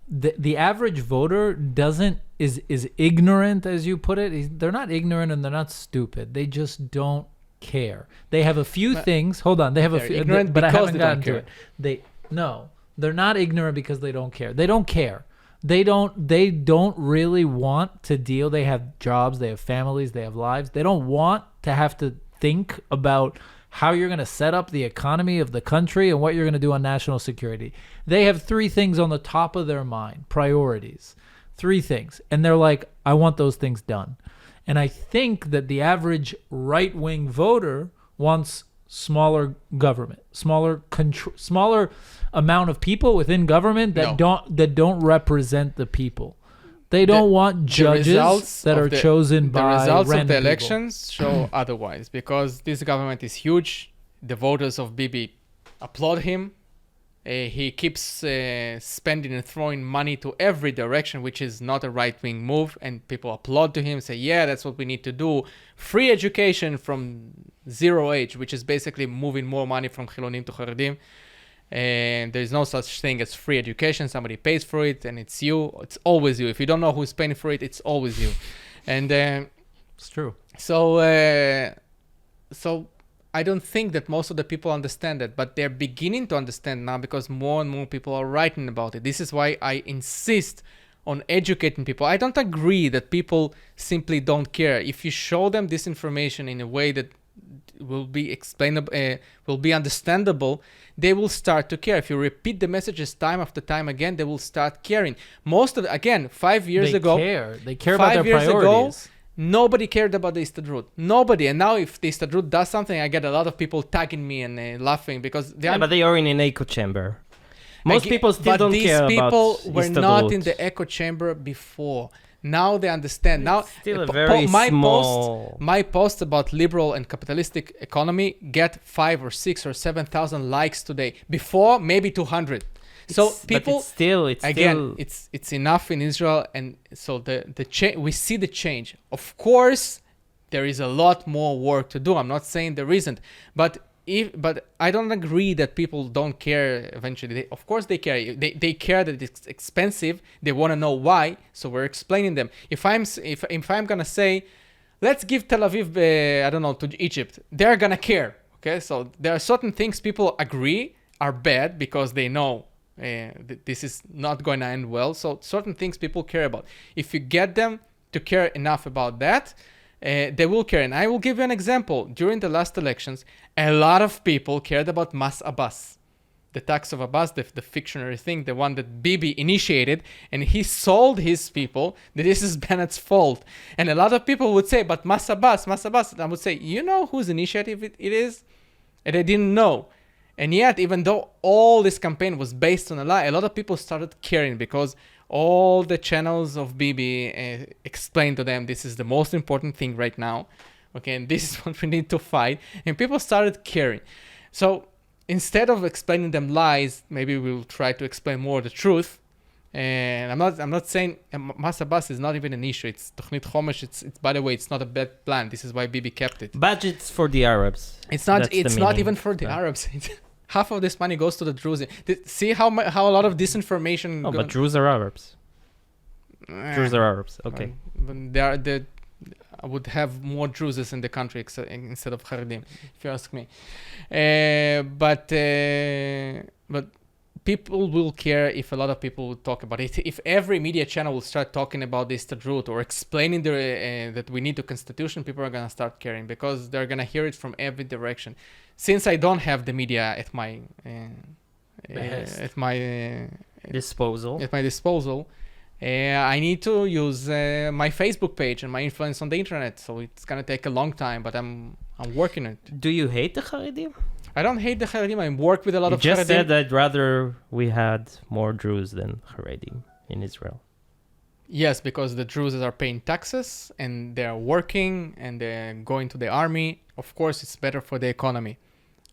the average voter is ignorant, as you put it. They're not ignorant and they're not stupid. They just don't care. They have a few things. Hold on, they have a they're few. ignorant But I because haven't they don't gotten to care. it. They're not ignorant because they don't care. They don't care. They don't really want to deal. They have jobs. They have families. They have lives. They don't want to have to think about how you're going to set up the economy of the country and what you're going to do on national security. They have 3 things on the top of their mind, priorities, 3 things. And they're like, I want those things done. And I think that the average right-wing voter wants smaller government, smaller amount of people within government that don't represent the people. They don't want judges that are chosen by the results of the random people. elections show otherwise because this government is huge. The voters of Bibi applaud him. He keeps spending and throwing money to every direction, which is not a right-wing move. And people applaud to him, say, yeah, that's what we need to do. Free education from 0 age, which is basically moving more money from Chilonim to Haredim. And there's no such thing as free education. Somebody pays for it, and it's you. It's always you. If you don't know who's paying for it, it's always you. And It's true. so I don't think that most of the people understand that, but they're beginning to understand now because more and more people are writing about it. This is why I insist on educating people. I don't agree that people simply don't care. If you show them this information in a way that will be explainable, will be understandable, they will start to care. If you repeat the messages time after time again, they will start caring. Most of 5 years They ago, care. They care about 5 their years ago, priorities. nobody cared about the Istadrut. Nobody. And now if the Istadrut does something, I get a lot of people tagging me and laughing because they are... but they are in an echo chamber. Most people still don't care about But these people were not in Istadrut. the echo chamber before. Now they understand. Now, Still a very small... my post about liberal and capitalistic economy get 5 or 6 or 7,000 likes today. Before, maybe 200. So people, it's still it's enough in Israel, and so we see the change. Of course, there is a lot more work to do. I'm not saying there isn't, but I don't agree that people don't care. Eventually, of course they care. They care that it's expensive. They want to know why. So we're explaining them. If I'm gonna say, let's give Tel Aviv, to Egypt, they're gonna care. Okay, so there are certain things people agree are bad because they know this is not going to end well. So certain things people care about. If you get them to care enough about that, they will care. And I will give you an example. During the last elections, a lot of people cared about Mas Abbas, the tax of Abbas, the fictionary thing, the one that Bibi initiated, and he sold his people that this is Bennett's fault. And a lot of people would say, but Mas Abbas. And I would say, you know whose initiative it is? And they didn't know. And yet, even though all this campaign was based on a lie, a lot of people started caring because all the channels of Bibi explained to them, this is the most important thing right now. Okay, and this is what we need to fight. And people started caring. So instead of explaining them lies, maybe we'll try to explain more the truth. And I'm not saying Mas Abbas is not even an issue. It's Tochnet Chomesh. It's by the way, it's not a bad plan. This is why Bibi kept it. Budgets for the Arabs. It's not. That's It's the not meaning. even for the Arabs. Half of this money goes to the Druze. See how a lot of disinformation. No, but Druze are Arabs. Druze are Arabs. Okay. But I would have more Druzes in the country instead of Haredim, if you ask me. But people will care if a lot of people will talk about it. If every media channel will start talking about this Istadrut or explaining that we need a constitution, people are going to start caring because they're going to hear it from every direction. Since I don't have the media at my disposal. I need to use my Facebook page and my influence on the internet. So it's going to take a long time, but I'm working on it. Do you hate the Haredim? I don't hate the Haredim. I work with a lot You of just Haredim. said I'd rather we had more Druze than Haredim in Israel. Yes, because the Druze are paying taxes and they're working and they're going to the army. Of course, it's better for the economy.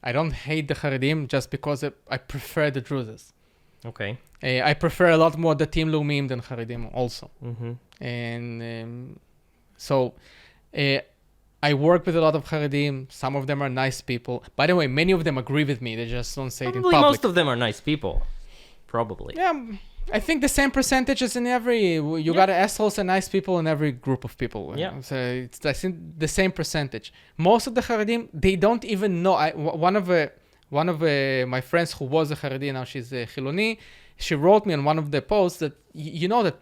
I don't hate the Haredim just because I prefer the Druzes. Okay. I prefer a lot more the Team Lumim than Haredim also. Mm-hmm. And so I work with a lot of Haredim. Some of them are nice people. By the way, many of them agree with me. They just don't say it in Probably public. most of them are nice people. Probably. Yeah, I think the same percentage as in every. You got assholes and nice people in every group of people. Yeah. So it's I think the same percentage. Most of the Haredim, they don't even know. One of my friends who was a Haredi, now she's a Chiloni, she wrote me on one of the posts that you know that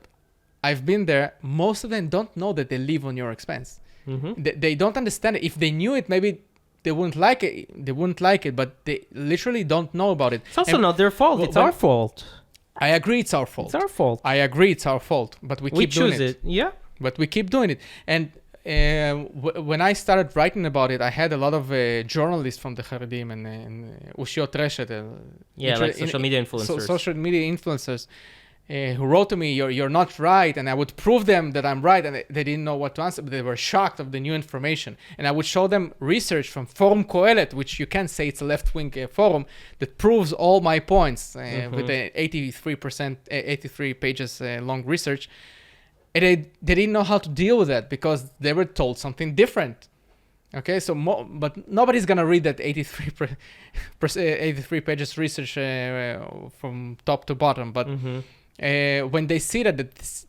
I've been there. Most of them don't know that they live on your expense. Mm-hmm. They don't understand it. If they knew it, maybe they wouldn't like it. They wouldn't like it, but they literally don't know about it. It's also not their fault. It's our fault. I agree, it's our fault. It's our fault. I agree, it's our fault. But we keep doing choose it. Yeah. But we keep doing it. And when I started writing about it, I had a lot of journalists from the Haredim and Ushiot Reshet. Like social media influencers. Social media influencers who wrote to me, you're not right. And I would prove them that I'm right. And they didn't know what to answer, but they were shocked of the new information. And I would show them research from Forum Kohelet, which you can say it's a left-wing forum, that proves all my points with the 83 pages long research. And they didn't know how to deal with that because they were told something different. Okay, so but nobody's gonna read that 83 pages research from top to bottom. But when they see that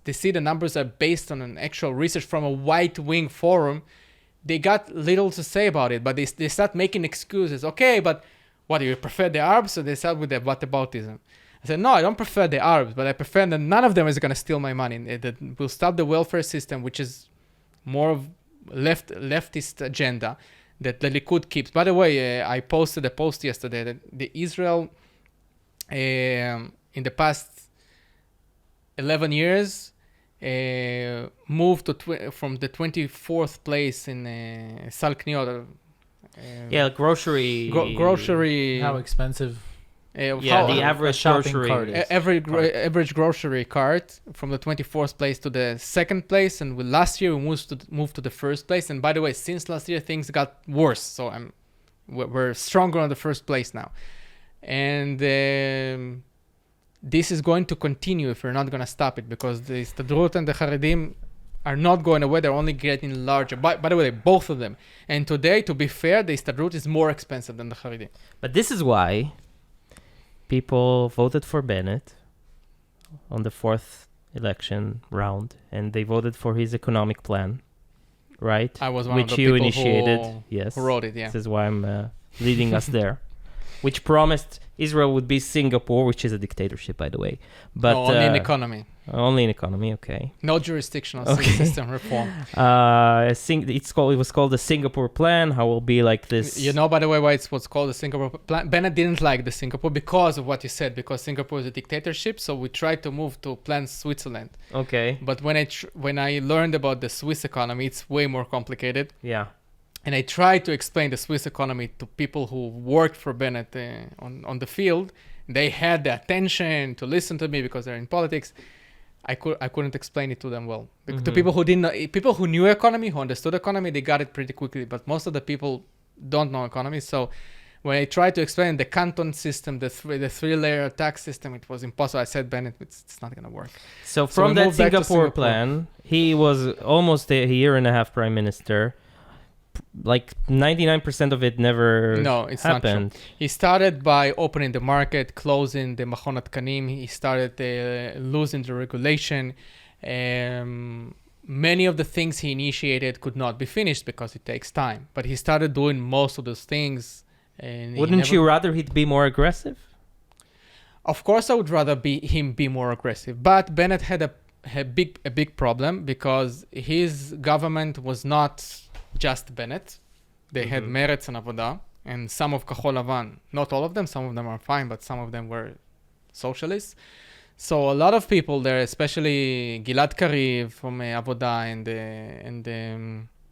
they see the numbers are based on an actual research from a right-wing forum, they got little to say about it. But they start making excuses. Okay, but what, do you prefer the Arabs? So they start with the whataboutism. I said, no, I don't prefer the Arabs, but I prefer that none of them is going to steal my money. That will stop the welfare system, which is more of leftist agenda that the Likud keeps. By the way, I posted a post yesterday that the Israel, in the past 11 years, moved from the 24th place in Sal Kniot. Grocery. Grocery. How expensive. The average grocery cart is. Average grocery cart from the 24th place to the second place, and last year we moved to the first place. And by the way, since last year things got worse, so we're stronger on the first place now, and this is going to continue if we're not going to stop it, because the Istadrut and the Haredim are not going away. They're only getting larger. By the way, both of them. And today, to be fair, the Istadrut is more expensive than the Haredim. But this is why people voted for Bennet on the fourth election round, and they voted for his economic plan, right? I was one which of the you people initiated. Yes, who wrote it. Yeah. This is why I'm leading us there. Which promised Israel would be Singapore, which is a dictatorship, by the way. But no, only in economy. Only in economy, okay. No jurisdictional system reform. It was called the Singapore Plan. How will be like this? You know, by the way, why it's what's called the Singapore Plan? Bennet didn't like the Singapore because of what you said, because Singapore is a dictatorship. So we tried to move to Plan Switzerland. Okay. But when I learned about the Swiss economy, it's way more complicated. Yeah. And I tried to explain the Swiss economy to people who worked for Bennet on the field. They had the attention to listen to me because they're in politics. I couldn't explain it to them well. To people who didn't know, people who knew economy, who understood economy, they got it pretty quickly. But most of the people don't know economy. So when I tried to explain the canton system, the three-layer tax system, it was impossible. I said, Bennet, it's not going to work. So from that Singapore plan, he was almost a year and a half prime minister. Like 99% of it never happened. Not true. He started by opening the market, closing the Machon Atkanim. He started losing the regulation. Many of the things he initiated could not be finished because it takes time. But he started doing most of those things. And wouldn't you rather he'd be more aggressive? Of course, I would rather him be more aggressive. But Bennet had a big problem because his government was not just Bennet. They had Meretz and Avoda and some of Kahol Lavan. Not all of them. Some of them are fine, but some of them were socialists. So a lot of people there, especially Gilad Kariv from Avoda and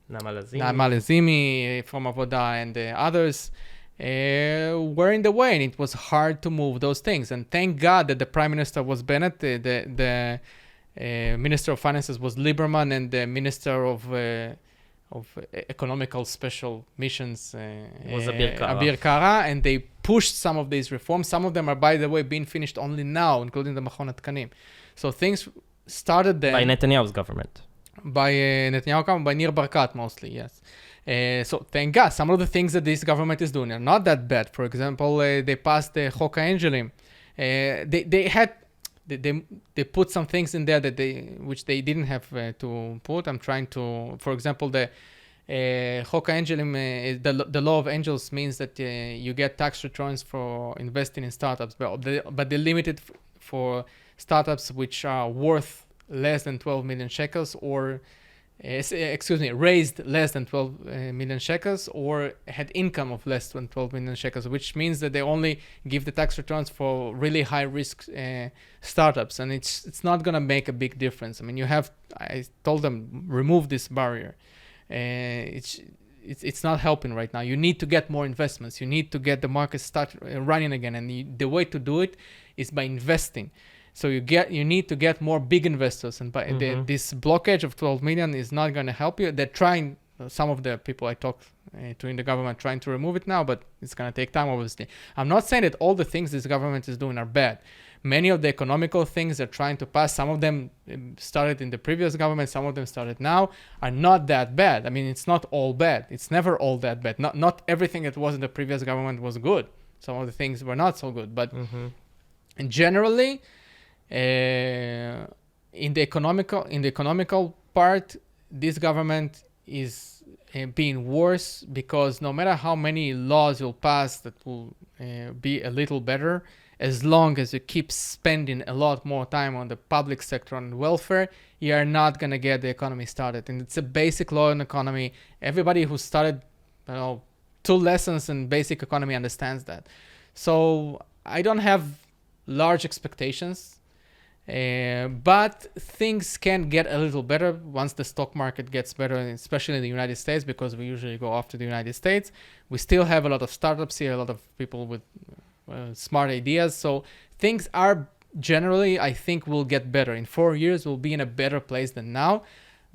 Naama Lazimi from Avoda and others were in the way, and it was hard to move those things. And thank God that the Prime Minister was Bennet, the Minister of Finances was Liberman, and the Minister of Economical Special Missions was Abir Kara, and they pushed some of these reforms. Some of them are, by the way, being finished only now, including the Machon HaTkanim. So things started then. By Netanyahu's government. By Netanyahu, by Nir Barkat mostly, yes. So thank God, some of the things that this government is doing are not that bad. For example, they passed the Chok HaAngelim. They put some things in there which they didn't have to put. I'm trying to, for example, the Chok HaAngelim, the law of angels means that you get tax returns for investing in startups, but they limited for startups which are worth less than 12 million shekels or raised less than 12 million shekels or had income of less than 12 million shekels, which means that they only give the tax returns for really high risk startups, and it's not going to make a big difference. I mean, I told them, remove this barrier. It's not helping right now. You need to get more investments. You need to get the market start running again, and the way to do it is by investing. So you need to get more big investors, and this blockage of 12 million is not going to help you. They're trying, some of the people I talked to in the government trying to remove it now, but it's going to take time, obviously. I'm not saying that all the things this government is doing are bad. Many of the economical things they're trying to pass, some of them started in the previous government, some of them started now, are not that bad. I mean, it's not all bad. It's never all that bad. Not everything that was in the previous government was good. Some of the things were not so good, but generally, in the economical part, this government is being worse, because no matter how many laws you'll pass that will be a little better, as long as you keep spending a lot more time on the public sector and welfare, you are not going to get the economy started. And it's a basic law in economy. Everybody who started 2 lessons in basic economy understands that. So I don't have large expectations. But things can get a little better once the stock market gets better, especially in the United States, because we usually go after the United States. We still have a lot of startups here, a lot of people with smart ideas. So things are generally, I think, will get better. In 4 years, we'll be in a better place than now.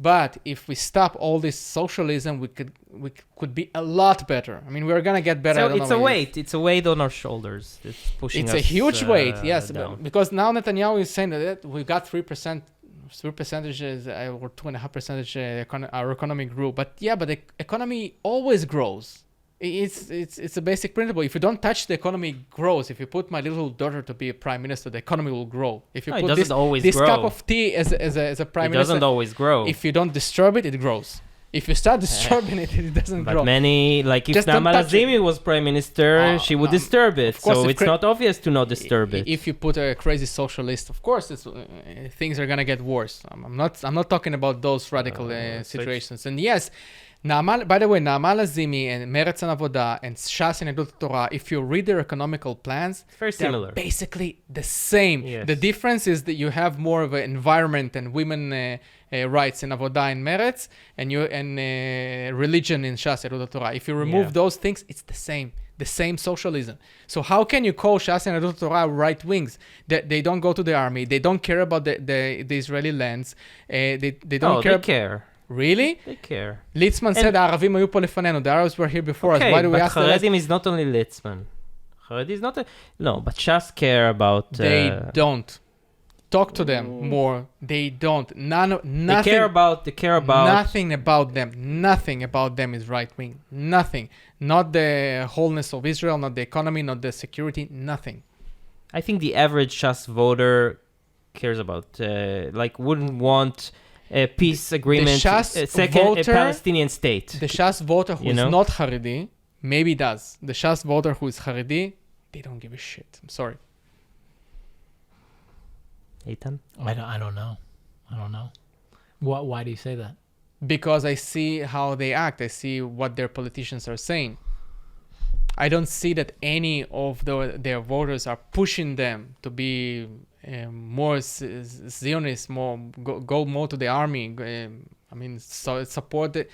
But if we stop all this socialism, we could be a lot better. I mean, we're gonna get better. So it's a weight on our shoulders. It's pushing us. It's a huge weight, yes, down. because now Netanyahu is saying that we got 3%, 3% or 2.5% our economy grew. But the economy always grows. It's a basic principle. If you don't touch the economy, grows. If you put my little daughter to be a prime minister, the economy will grow. If you put this cup of tea as a prime minister, it doesn't always grow. If you don't disturb it, it grows. If you start disturbing it doesn't grow. But many, like if Naama Lazimi was prime minister, she would disturb it. So it's not obvious to not disturb it. If you put a crazy socialist, of course, things are gonna get worse. I'm not talking about those radical situations. And yes. By the way, Naama Lazimi and Meretz and Avoda and Shas and Yehudut Torah, if you read their economical plans, very similar. They're basically the same. Yes. The difference is that you have more of an environment and women rights in Avoda and Meretz, and religion in Shas and Yehudut Torah. If you remove those things, it's the same socialism. So how can you call Shas and Yehudut Torah right wings? They don't go to the army. They don't care about the Israeli lands. They don't care. They care. Really? They care. Litzman said, "Arabim hayu po lefanenu." The Arabs were here before us. Why do we ask them? Haredim is not only Litzman. Haredim is not but Shas care about. They don't. Talk to them more. They don't. Nothing. They care about. Nothing about them. Nothing about them is right wing. Nothing. Not the wholeness of Israel. Not the economy. Not the security. Nothing. I think the average Shas voter cares about. Wouldn't want a peace agreement, a Palestinian state. The Shas voter who is not Haredi, maybe does. The Shas voter who is Haredi, they don't give a shit. I'm sorry. Eitan? I don't know. Why do you say that? Because I see how they act. I see what their politicians are saying. I don't see that any of their voters are pushing them to be more Zionists, more go more to the army. So support the.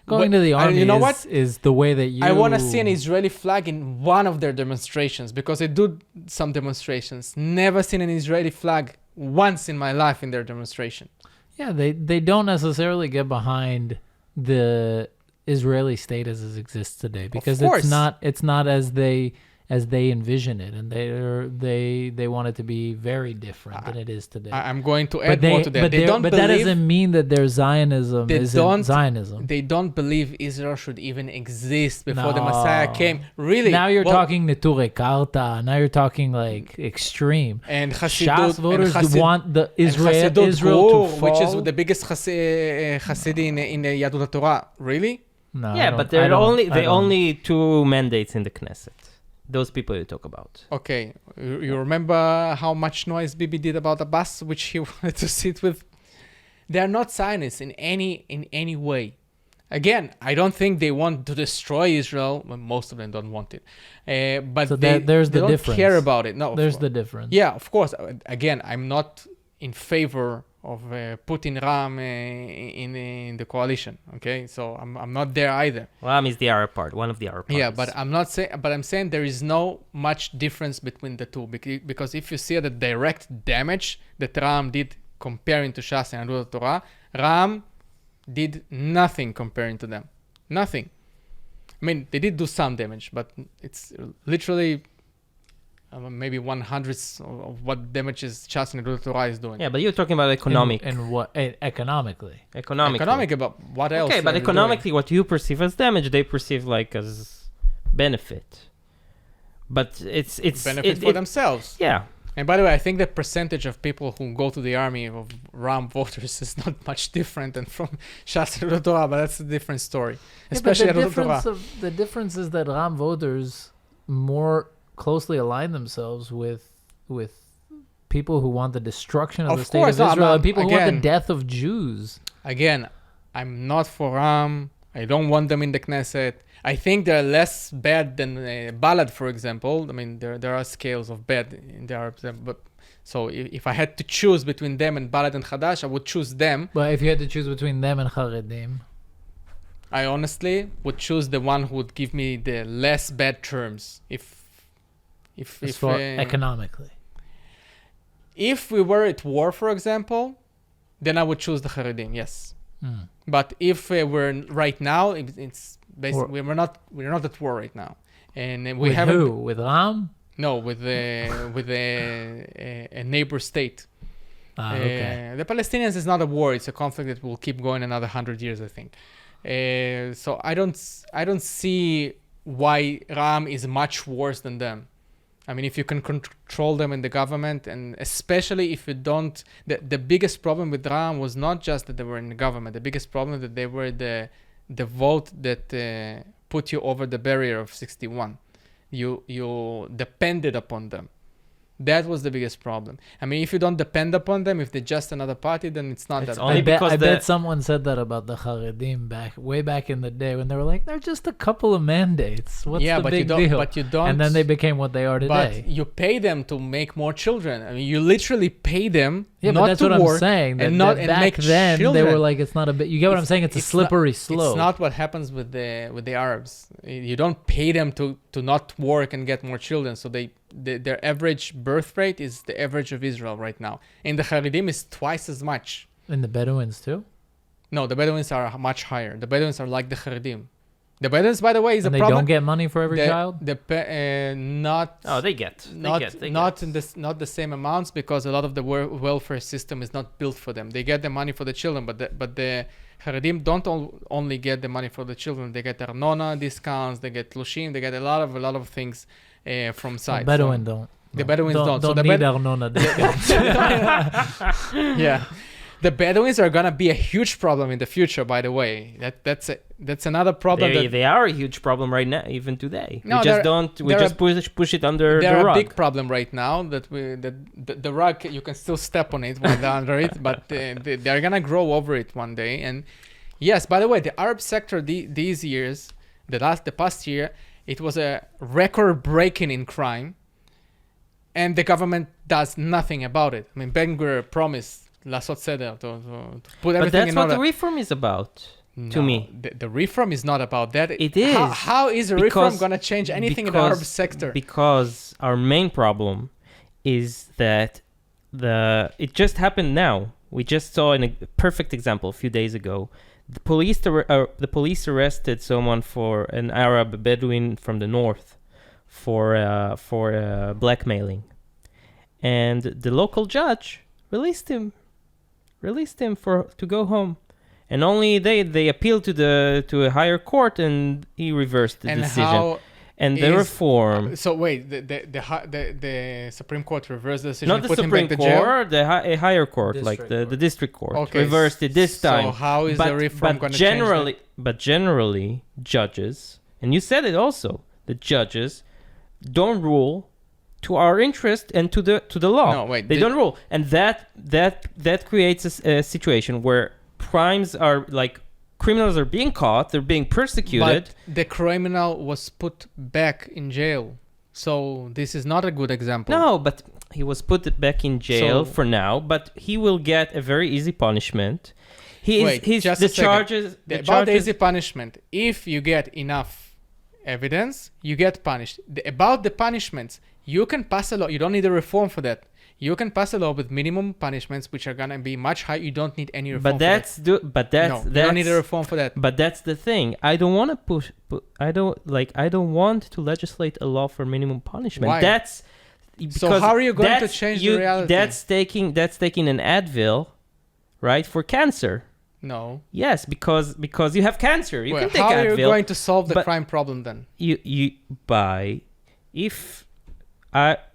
Going to the army you know what? is the way that you... I want to see an Israeli flag in one of their demonstrations because they do some demonstrations. Never seen an Israeli flag once in my life in their demonstration. Yeah, they don't necessarily get behind the Israeli state as it exists today because it's not as they envision it, and they want it to be very different than it is today. I'm going to add more to that. But that doesn't mean that their Zionism isn't Zionism. They don't believe Israel should even exist before the Messiah came. Really? Now you're talking Neturei Karta. Now you're talking like extreme. And Shas voters want the Israel to fall. Which is the biggest Hasidim in the Yadut Torah. Really? No. Yeah, but there are only two mandates in the Knesset. Those people you talk about. Okay. You remember how much noise Bibi did about Abbas, which he wanted to sit with? They are not Zionists in any way. Again, I don't think they want to destroy Israel. Well, most of them don't want it. But so they don't difference. care about it. No, there's the difference. Yeah, of course. Again, I'm not in favor of putting Ram in the coalition. Okay, so I'm not there either. Ram is the Arab part, one of the Arab parties. Yeah, but I'm saying there is no much difference between the two because if you see the direct damage that Ram did comparing to Shas and Yadut Torah, Ram did nothing comparing to them. Nothing. I mean, they did do some damage, but it's literally maybe 1/100th of what damages Shas and Yadut Torah is doing. Yeah, but you're talking about economic. And what economically? Economic, but what else? Okay, but economically, what you perceive as damage, they perceive like as benefit. But it's benefit for themselves. Yeah. And by the way, I think the percentage of people who go to the army of Ram voters is not much different than from Shas and Yadut Torah, but that's a different story. Especially Yadut Torah. The difference is that Ram voters more closely align themselves with people who want the destruction of the state of Israel and people who want the death of Jews. Again, I'm not for Ram. I don't want them in the Knesset. I think they're less bad than Balad, for example. I mean, there are scales of bad in the Arabs. But so if I had to choose between them and Balad and Hadash, I would choose them. But if you had to choose between them and Haredim, I honestly would choose the one who would give me the less bad terms. If economically. If we were at war, for example, then I would choose the Haredim. Yes. But if we're right now, it's basically we're not at war right now, and we haven't. Who? With Ram? No, with a neighbor state. Okay. The Palestinians is not a war; it's a conflict that will keep going another 100 years, I think. So I don't see why Ram is much worse than them. I mean, if you can control them in the government, and especially if you don't, the biggest problem with Ram was not just that they were in the government. The biggest problem that they were the vote that put you over the barrier of 61. You depended upon them. That was the biggest problem. I mean, if you don't depend upon them, if they're just another party, then it's not that bad. I bet someone said that about the Haredim way back in the day when they were like, they're just a couple of mandates. What's the big deal? But you don't. And then they became what they are today. But you pay them to make more children. I mean, you literally pay them not but that's to what work I'm saying. and back then, children. They were like, it's not a bit. You get what I'm saying? It's a slippery slope. It's not what happens with the Arabs. You don't pay them to not work and get more children. So their average birth rate is the average of Israel right now. And the Haredim is twice as much. And the Bedouins too? No, the Bedouins are much higher. The Bedouins are like the Haredim. The Bedouins, by the way, is a problem. And they don't get money for every child? Not. Oh, they get. Not the same amounts because a lot of the welfare system is not built for them. They get the money for the children, but the Haredim don't only get the money for the children. They get Arnona discounts. They get Lushim. They get a lot of things from side. The Bedouin don't. The Bedouins don't. Don't need Arnona discounts. Yeah. The Bedouins are gonna be a huge problem in the future. By the way, that's another problem. They are a huge problem right now, even today. No, we just push it under the rug. They're a big problem right now. The rug, you can still step on it when they're under it, but they're gonna grow over it one day. And yes, by the way, the Arab sector these years, the past year, it was a record breaking in crime. and the government does nothing about it. I mean, Ben-Gvir promised לעשות סדר, to put everything But that's in what order. the reform is about, to me. The reform is not about that. It is. How is a reform going to change anything in the Arab sector? Because our main problem is that it just happened now. We just saw a perfect example a few days ago. The police arrested someone for an Arab Bedouin from the north for blackmailing, and the local judge released him to go home, and only they appealed to a higher court, and he reversed the decision. And the reform. So wait, the Supreme Court reversed the decision. Not the put Supreme him back to jail? Court, a higher court, District like the court. district court, Okay, reversed it this time. So how is the reform going to change that? But generally, judges, and you said it also, the judges don't rule to our interest and to the law. No, wait. They don't rule, and that creates a situation where crimes are like. Criminals are being caught, they're being persecuted. But the criminal was put back in jail. So this is not a good example. No, but he was put back in jail So- for now, but he will get a very easy punishment. He's just the a second. charges. About the easy punishment, if you get enough evidence, you get punished. About the punishments, you can pass a law. You don't need a reform for that. You can pass a law with minimum punishments, which are gonna be much higher. You don't need any reform. But that's no, you don't need a reform for that. But that's the thing. I don't want to I don't want to legislate a law for minimum punishment. Why? That's So how are you going to change the reality? That's taking an Advil, right, for cancer. No. Yes, because you have cancer. You Well, can take how Advil. are you going to solve the but- crime problem then?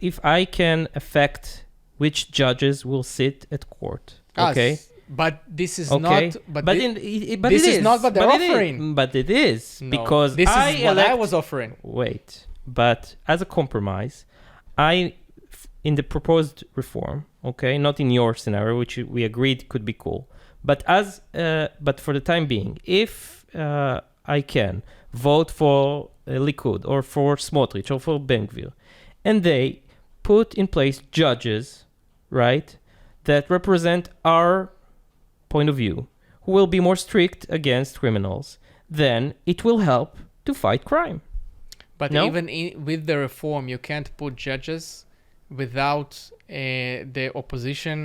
If I can affect which judges will sit at court. Okay. But this is Okay. not. But this is not what they're offering. But it is No, because this is what I elect- was offering. Wait, but as a compromise, in the proposed reform, okay, not in your scenario, which we agreed could be cool, but but for the time being, if I can vote for Likud or for Smotrich or for Ben-Gvir, and they put in place judges, right, that represent our point of view, who will be more strict against criminals, then it will help to fight crime. But No? even with the reform, you can't put judges without the opposition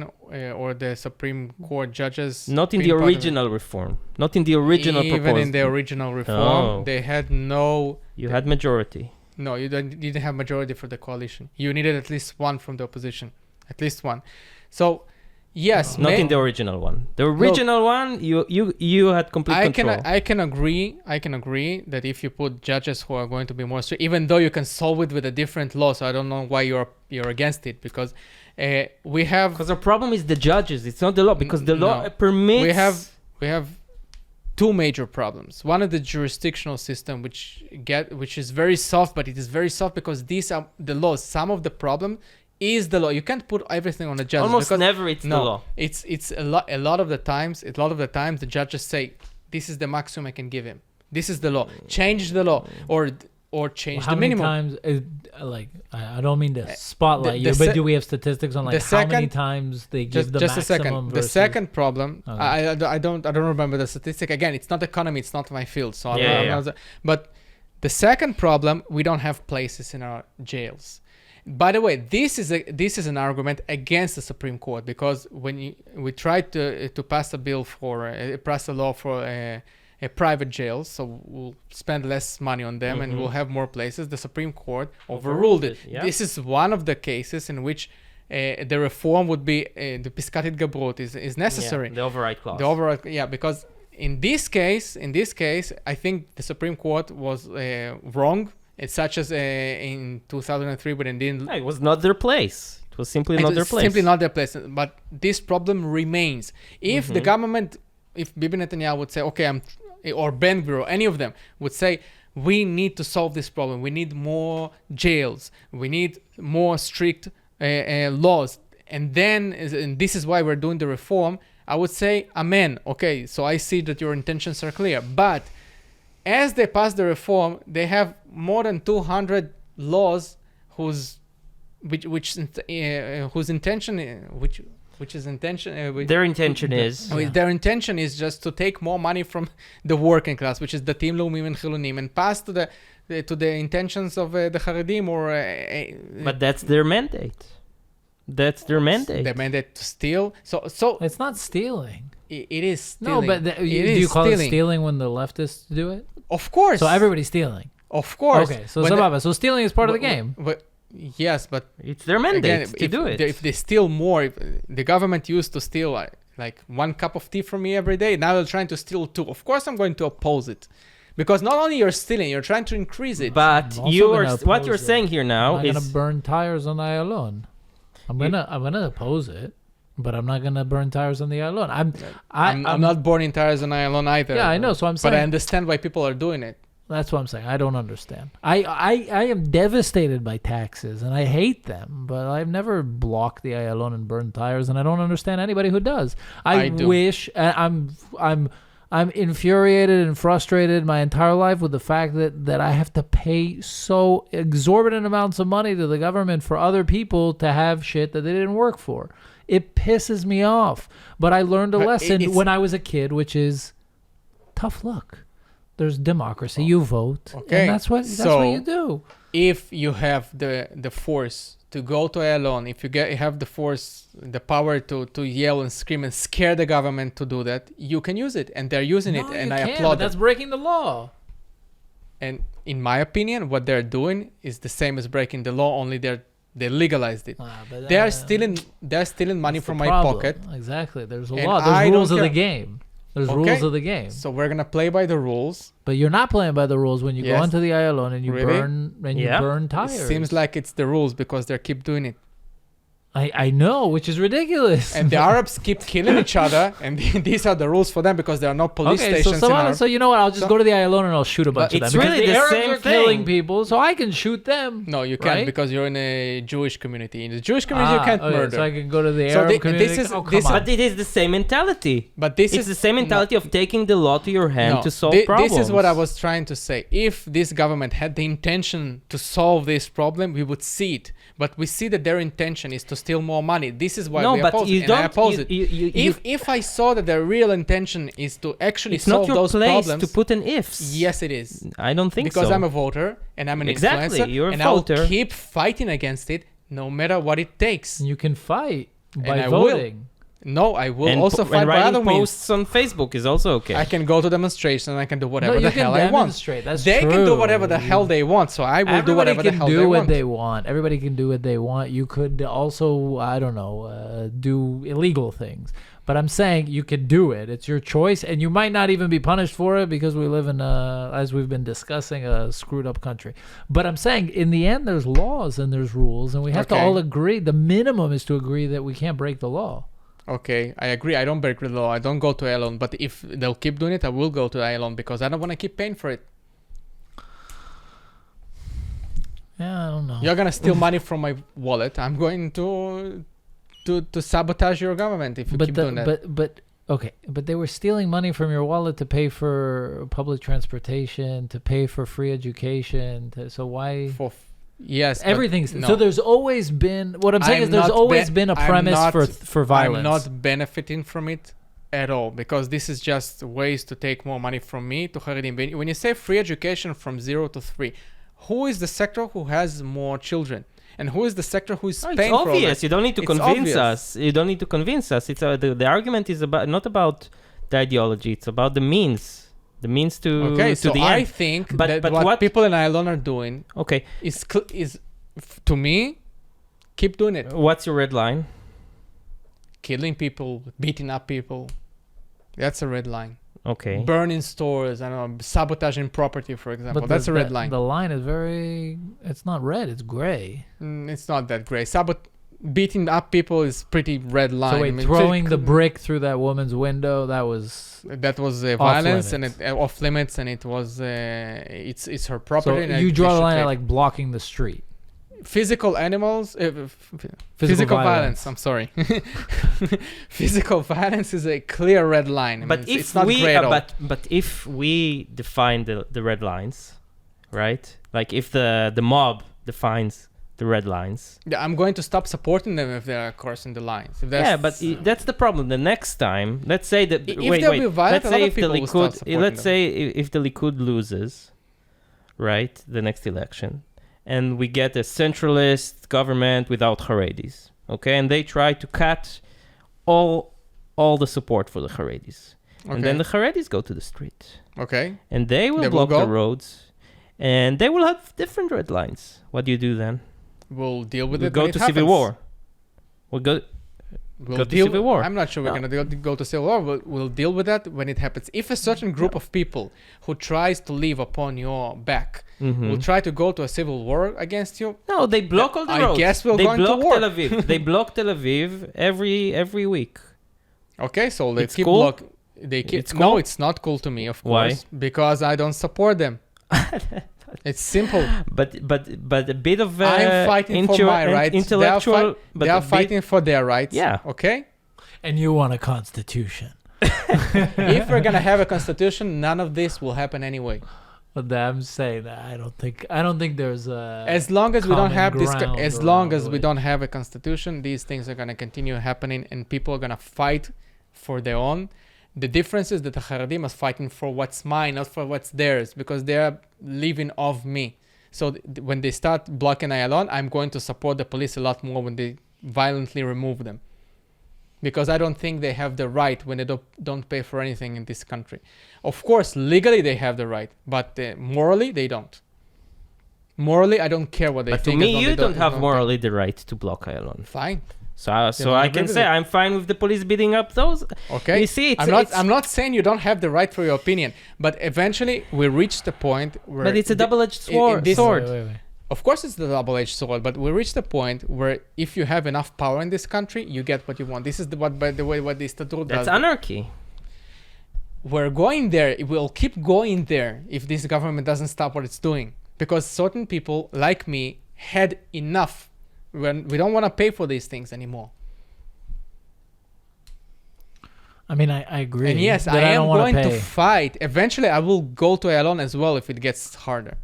or the Supreme Court judges. Not in being the part of it. original reform. Not in the original Even proposal. in the original reform, No. they had no. You had majority. No, you didn't have majority for the coalition. You needed at least one from the opposition, at least one. So, yes, Not in the original one. The original one, you had complete control. I can agree that if you put judges who are going to be more strict, even though you can solve it with a different law, so I don't know why you're against it, because we have Because the problem is the judges. It's not the law. Because the law permits. we have two major problems. One is the jurisdictional system, which is very soft, but it is very soft because these are the laws. Some of the problem is the law. You can't put everything on the judges. Almost because, never it's the law. It's a lot of the times the judges say, this is the maximum I can give him. This is the law. Change the law or change How the many minimum. times? I don't mean to spotlight the you, but se- do we have statistics on the how many second- times they give the Just a maximum? second. The versus- second problem, Okay. I don't remember the statistic. Again, it's not economy. It's not my field. So Yeah. But the second problem, we don't have places in our jails. By the way, this is an argument against the Supreme Court, because when we tried to pass a bill pass a law for a private jail, so we'll spend less money on them and we'll have more places. The Supreme Court overruled it. Yeah. This is one of the cases in which the reform would be the Piskat Hitgabrut is necessary. Yeah, the override clause. The overall, because in this case, I think the Supreme Court was wrong. It's such as in 2003, but it didn't. Yeah, it was not their place. It was simply not their place. Simply not their place. But this problem remains. If the government, if Bibi Netanyahu would say, okay, or Ben-Gvir, or any of them would say, we need to solve this problem. We need more jails. We need more strict laws. And this is why we're doing the reform. I would say, amen. Okay, so I see that your intentions are clear. But as they pass the reform, they have more than 200 laws whose whose intention, which is intention. Their intention is Their intention is just to take more money from the working class, which is Datim, Leumim, and Chilunim, and pass to the intentions of the Haredim but that's their mandate. That's their mandate. The mandate to steal. So It's not stealing. it is stealing. No, but do you call it stealing when the leftists do it? Of course. So everybody's stealing. Of course. Okay, so stealing is part of the game. But yes, but It's their mandate again, to do it. if they steal more, if the government used to steal like 1 cup of tea from me every day. Now they're trying to steal 2. Of course, I'm going to oppose it, because not only you're stealing, you're trying to increase it. But I'm also you gonna are oppose what you're it. saying here now I'm not is gonna burn tires on the Ayalon. I'm gonna oppose it, but I'm not gonna burn tires on the Ayalon. I'm not burning tires on Ayalon either. Yeah, I know. So I'm saying. But I understand why people are doing it. That's what I'm saying. I don't understand. I am devastated by taxes and I hate them, but I've never blocked the Ayalon and burned tires, and I don't understand anybody who does. I do. wish I'm infuriated and frustrated my entire life with the fact that I have to pay so exorbitant amounts of money to the government for other people to have shit that they didn't work for. It pisses me off. But I learned a But lesson when I was a kid, which is tough luck. There's democracy. You vote, Okay, and that's what you do. If you have the force to go to Ayalon, if you have the force, the power to yell and scream and scare the government to do that, you can use it, and they're using it, and I applaud That's it. breaking the law. And in my opinion, what they're doing is the same as breaking the law, only they legalized it. But, They're stealing money that's from the my problem. pocket. Exactly. There's a And law. I There's don't rules of the care. game. There's Okay. rules of the game. So we're gonna play by the rules. But you're not playing by the rules when you go Yes. into the Ayalon and you Really? Yeah. burn It tires. seems like it's the rules because they keep doing it. I know, which is ridiculous. And the Arabs keep killing each other, and these are the rules for them because there are no police Okay, stations in Arab. so you know what? I'll just So- go to the Ayalon and I'll shoot a bunch But of them. it's because really the Arabs same are killing thing. people, so I can shoot them. No, you can't right? because you're in a Jewish community. In the Jewish community, you can't okay, murder. So I can go to the So Arab this community. is- oh, come this- on. But it is the same mentality. But this It's is the same mentality of taking the law to your hand No, to solve thi- problems. This is what I was trying to say. If this government had the intention to solve this problem, we would see it. But we see that their intention is to steal more money. This is why No, we but oppose you it, and I don't. oppose You, it. you, If I saw that their real intention is to actually it's not solve your those place problems, to put an ifs. yes, it is. I don't think Because so. I'm a voter and I'm an Exactly, influencer, you're a and voter. I'll keep fighting against it no matter what it takes. You can fight by I will. voting. No, I will and also and fight by writing other means. posts on Facebook is also okay. I can go to demonstrations. I can do whatever No, the you can hell I want. demonstrate. That's They true. can do whatever the hell they want, so I will do whatever the hell Everybody they can do what want. they want. Everybody can do what they want. You could also, I don't know, do illegal things. But I'm saying you can do it. It's your choice, and you might not even be punished for it because we live in, as we've been discussing, a screwed up country. But I'm saying in the end, there's laws and there's rules, and we have to Okay. all agree. The minimum is to agree that we can't break the law. Okay, I agree. I don't break the law. I don't go to Ayalon. But if they'll keep doing it, I will go to Ayalon because I don't want to keep paying for it. Yeah, I don't know. You're gonna steal money from my wallet. I'm going to sabotage your government if you keep doing that. But okay, but they were stealing money from your wallet to pay for public transportation, to pay for free education. So why? Yes, but Everything's no. so. There's always been. What I'm saying I'm is, there's not always be- been a I'm premise not- for violence. I'm not benefiting from it at all because this is just ways to take more money from me to Haredim. When you say free education from 0 to 3, who is the sector who has more children? And who is the sector who is No, it's paying for all obvious. that? You don't need to It's convince obvious. us. You don't need to convince us. It's the argument is about not about the ideology. It's about the means. The means to Okay, to so the I end. think But- that but what what- people in Ayalon are doing Okay, is to me, keep doing it. what's your red line? Killing people, beating up people. That's a red line. Okay. Burning stores, I don't know, sabotaging property, for example. That's a red line. The line is very. It's not red. It's gray. It's not that great. Beating up people is pretty red line. So wait, I mean, throwing the brick through that woman's window. That was. that was Off violence limits. and off limits, and it was it's her So property. and you they draw the should line at take- like blocking the street. physical animals. Physical violence. I'm sorry. Physical violence is a clear red line. I But mean, if it's not we gray at all. but if we define the red lines, right? Like if the mob defines the red lines. I'm going to stop supporting them if they're crossing the lines. If Yeah, but that's the problem. The next time, let's say that If wait, they'll wait. be violent, Let's a lot say of if the people will start Likud, supporting let's them. say if the Likud loses, right, the next election, and we get a centralist government without Haredis, okay, and they try to cut all the support for the Haredis, and then the Haredis go to the street, Okay. and they will block the roads, and they will have different red lines. What do you do then? We'll deal with We'll it. go when it to civil happens. war. We'll go. We'll Go to deal civil war. I'm not sure we're No. going to go to civil war. We'll deal with that when it happens. If a certain group of people who tries to live upon your back will try to go to a civil war against you, No, they block all the I roads. guess we'll they go into block war. Tel Aviv. They block Tel Aviv every week. okay, so they It's keep cool? block. They keep. It's No, cool? it's not cool to me, of Why? course, because I don't support them. It's simple. But a bit of I'm fighting for my rights. intellectual. They are fighting for their rights. Yeah. Okay. And you want a constitution. If we're gonna have a constitution, none of this will happen anyway. But I'm saying that I don't think there's a As long as we don't common have this, ground as long around as we which- don't have a constitution, these things are gonna continue happening, and people are gonna fight for their own. The difference is that the Haredim are fighting for what's mine, not for what's theirs, because they are living off me. So when they start blocking Ayalon, I'm going to support the police a lot more when they violently remove them. Because I don't think they have the right when they don't pay for anything in this country. Of course, legally they have the right, but morally they don't. Morally, I don't care what they But to think. me, as long you they don't have pay. morally the right to block Ayalon. Fine. So don't I agree can with say it. I'm fine with the police beating up those. Okay. You see, I'm not saying you don't have the right for your opinion, but eventually we reach the point where. but it's a double-edged in this- sword. Wait. Of course, it's the double-edged sword, but we reach the point where if you have enough power in this country, you get what you want. This is by the way, what the Statut That's does. anarchy. We're going there. It will keep going there if this government doesn't stop what it's doing. Because certain people, like me, had enough. When we don't want to pay for these things anymore. I mean, I agree. And yes, that I am don't wanna going to pay. fight. Eventually, I will go to Ayalon as well if it gets harder.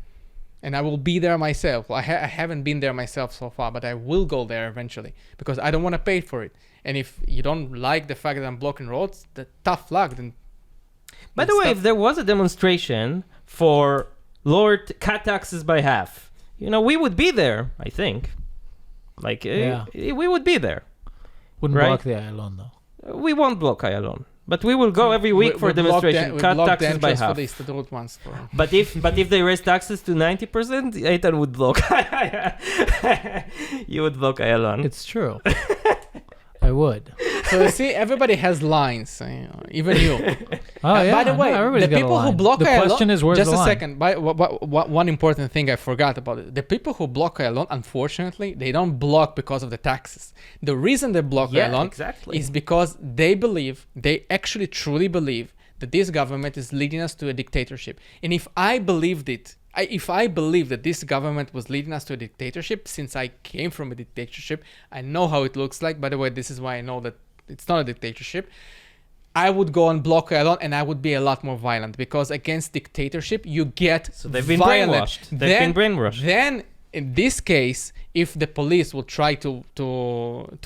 And I will be there myself. I haven't been there myself so far, but I will go there eventually because I don't want to pay for it. And if you don't like the fact that I'm blocking roads, tough luck. Then. By the way, if there was a demonstration for lowered cut taxes by half, we would be there. I think, we would be there. Wouldn't right? block the Ayalon though. We won't block Ayalon, but we will go every week for a demonstration. Cut taxes by half. For the Statut once for. But if they raise taxes to 90%, Eitan would block. You would block Ayalon. It's true. I would. So you see, everybody has lines, even you. Oh yeah. By the way, everybody's the got a people who line. block the Ayalon. question is where's Just the a line? second. One important thing I forgot about it. The people who block Ayalon, unfortunately, they don't block because of the taxes. The reason they block Ayalon exactly. is because they actually truly believe that this government is leading us to a dictatorship. And if I believed it, if I believed that this government was leading us to a dictatorship, since I came from a dictatorship, I know how it looks like. By the way, this is why I know that it's not a dictatorship. I would go and block Ayalon, and I would be a lot more violent because against dictatorship, you get So they've been violent. brainwashed. They've been brainwashed. Then, in this case, if the police would try to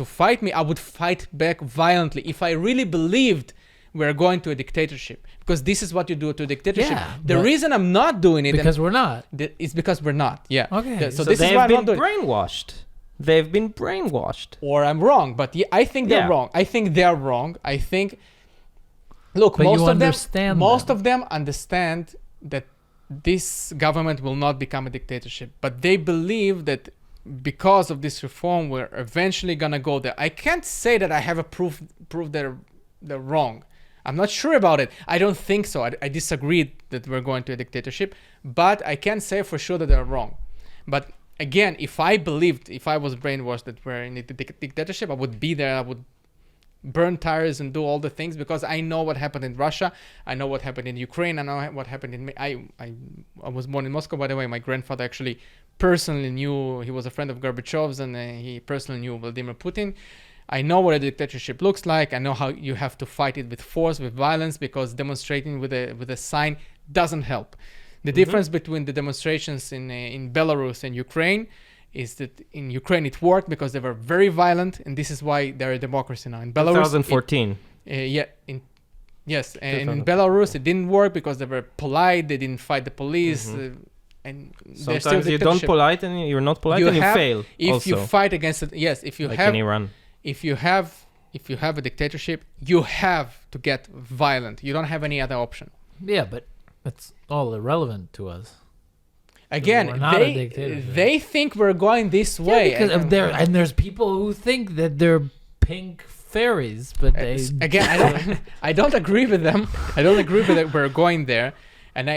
fight me, I would fight back violently. If I really believed we're going to a dictatorship, because this is what you do to a dictatorship. Yeah, the but- reason I'm not doing it Because we're not. is because we're not. Yeah. Okay. So So this is why they've I'm not been doing it. brainwashed. They've been brainwashed. Or I'm wrong, but I think they're Yeah. wrong. I think they're wrong. I think. Look, But most you of them, understand most them. of them understand that this government will not become a dictatorship, but they believe that because of this reform, we're eventually gonna go there. I can't say that I have a proof they're wrong. I'm not sure about it. I don't think so. I disagree that we're going to a dictatorship, but I can say for sure that they're wrong. But again, if I was brainwashed that we're in a dictatorship, I would be there. I would burn tires and do all the things because I know what happened in Russia. I know what happened in Ukraine. I know what happened in I was born in Moscow, by the way. My grandfather actually personally knew, he was a friend of Gorbachev's, and he personally knew Vladimir Putin. I know what a dictatorship looks like. I know how you have to fight it with force, with violence, because demonstrating with a sign doesn't help. The difference between the demonstrations in Belarus and Ukraine is that in Ukraine it worked because they were very violent, and this is why they're a democracy now. In Belarus, 2014. Yes, and in Belarus it didn't work because they were polite, they didn't fight the police, and they're still Sometimes you don't dictatorship. polite and you're not polite You and you have- fail. If also, you fight against it, yes, if you like have in Iran. if you have a dictatorship, you have to get violent. You don't have any other option. Yeah, but it's all irrelevant to us. Again, We're not a dictatorship. they think we're going this way. Yeah, because there's people who think that they're pink fairies, but they Again, I don't agree with them. I don't agree with that we're going there. And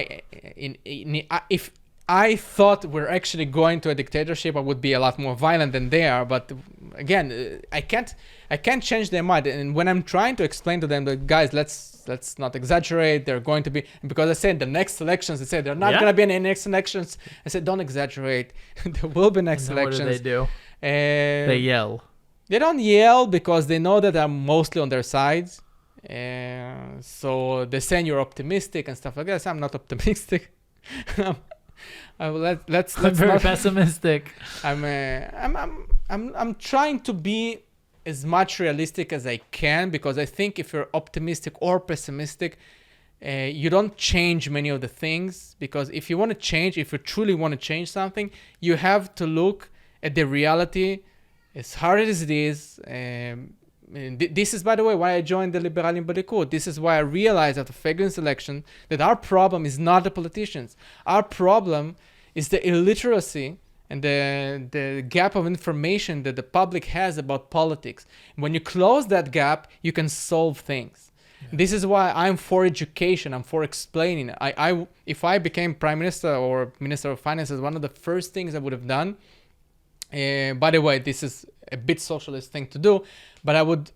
if I thought we're actually going to a dictatorship, I would be a lot more violent than they are. But again, I can't change their mind. And when I'm trying to explain to them that, guys, let's not exaggerate. They're going to be, because I said the next elections, they said they're not going to be any next elections. I said, don't exaggerate. There will be next elections. What do they do? They yell. They don't yell because they know that I'm mostly on their side. So they're saying you're optimistic and stuff like that. So I'm not optimistic. Let's I'm very not, pessimistic. I'm trying to be as much realistic as I can, because I think if you're optimistic or pessimistic, you don't change many of the things. Because if you want to change, if you truly want to change something, you have to look at the reality, as hard as it is. And this is, by the way, why I joined the Liberalim Balikud. This is why I realized after Feiglin's election that our problem is not the politicians. Our problem is the illiteracy and the gap of information that the public has about politics. When you close that gap, you can solve things. Yeah. This is why I'm for education. I'm for explaining. If I became prime minister or minister of finances, one of the first things I would have done, by the way, this is a bit socialist thing to do, but I would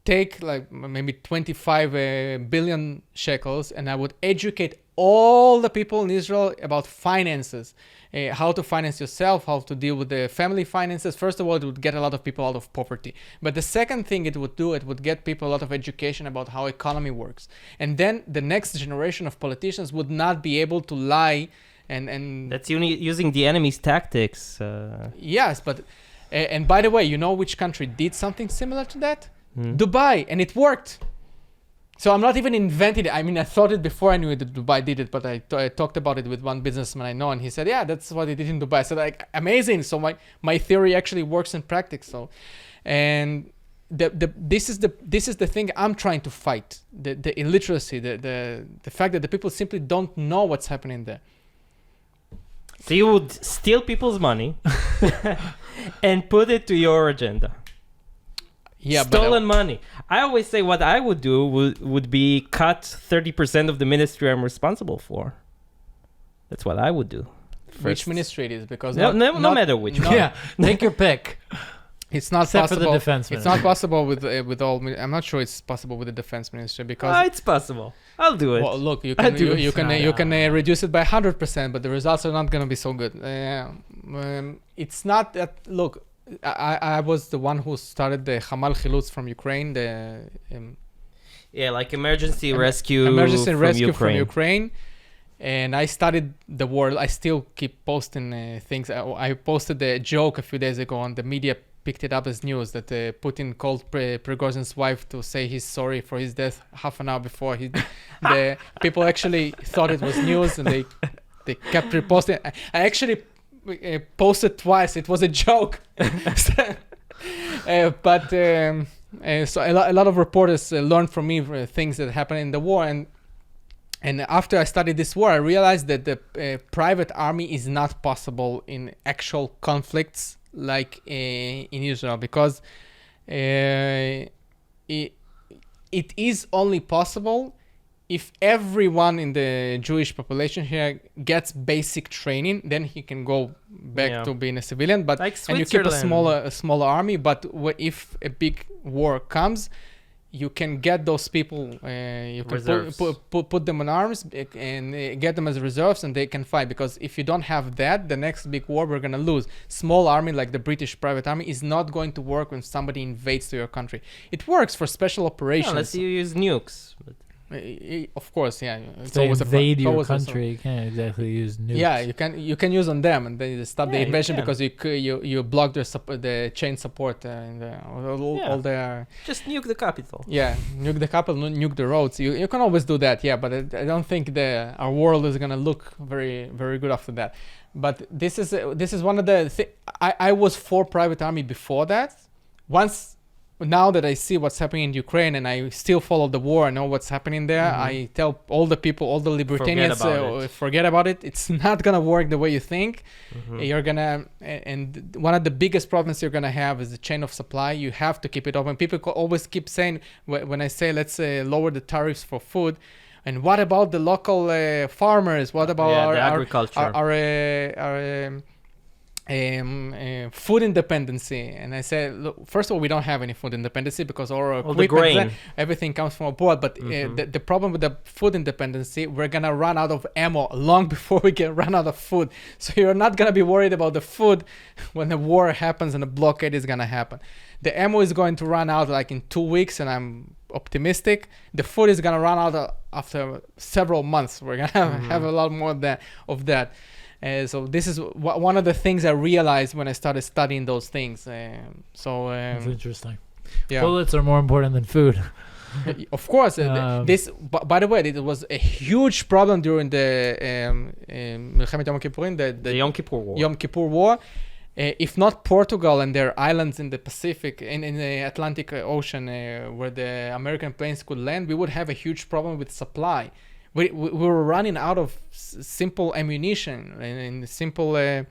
take like maybe 25 billion shekels, and I would educate all the people in Israel about finances, how to finance yourself, how to deal with the family finances. First of all, it would get a lot of people out of poverty. But the second thing it would do, it would get people a lot of education about how economy works. And then the next generation of politicians would not be able to lie and That's using the enemy's tactics. Yes, but and by the way, you know which country did something similar to that? Dubai, and it worked. So I'm not even inventing it. I mean, I thought it before I knew that Dubai did it, but I talked about it with one businessman I know, and he said, yeah, that's what they did in Dubai. So like, amazing. So my theory actually works in practice. So, and this is the thing I'm trying to fight: the illiteracy, the fact that the people simply don't know what's happening there. So you would steal people's money and put it to your agenda. Yeah, Stolen money. I always say what I would do would be cut 30% of the ministry I'm responsible for. That's what I would do. Which ministry it is, because no matter which one. Yeah, take your pick. It's not Except possible. for the defense It's ministry. not possible with all. I'm not sure it's possible with the defense ministry, because It's possible. I'll do it. well, look, you I can do. you can reduce it by 100%, but the results are not going to be so good. It's not that. Look, I was the one who started the Hamal Chilutz from Ukraine, the Like emergency rescue from Ukraine. And I studied the war. I still keep posting things. I posted a joke a few days ago, and the media picked it up as news that Putin called Prigozhin's wife to say he's sorry for his death half an hour before the people actually thought it was news, and they kept reposting. I actually posted twice. It was a joke. But so a lot of reporters learned from me things that happened in the war, and after I studied this war, I realized that the private army is not possible in actual conflicts like in Israel, because it is only possible if everyone in the Jewish population here gets basic training. Then he can go back to being a civilian. But like and you keep a smaller army. But if a big war comes, you can get those people, you can put them on arms and get them as reserves, and they can fight. Because if you don't have that, the next big war we're going to lose. Small army like the British private army is not going to work when somebody invades to your country. It works for special operations. Unless you use nukes. Of course, yeah. If they always invade it's your always country, you can't exactly use nukes. Yeah, you can use on them, and then you stop the Yeah, you invention can. because you block the chain support and all their Just nuke the capital. nuke the capital, nuke the roads. You can always do that, yeah. But I don't think our world is gonna look very very good after that. But this is one of the I was for private army before that. Now that I see what's happening in Ukraine and I still follow the war, I know what's happening there. I tell all the people, all the libertarians, forget about it. It's not gonna work the way you think. You're gonna, and one of the biggest problems you're gonna have is the chain of supply. You have to keep it open. People always keep saying, when I say let's lower the tariffs for food, and what about the local farmers? What about the agriculture? Our food independency? And I said, look, first of all, we don't have any food independency because all the grain, everything comes from abroad. But the problem with the food independency, we're gonna run out of ammo long before we run out of food. So you're not gonna be worried about the food when the war happens and the blockade is gonna happen. The ammo is going to run out like in 2 weeks, and I'm optimistic. The food is gonna run out after several months. We're gonna have a lot more of that. So this is one of the things I realized when I started studying those things. That's interesting. Yeah. Bullets are more important than food. Of course. By the way, it was a huge problem during the Milchemet Yom Kippurim, the Yom Kippur War. Yom Kippur War. If not Portugal and their islands in the Pacific, in the Atlantic Ocean, where the American planes could land, we would have a huge problem with supply. We were running out of simple ammunition and simple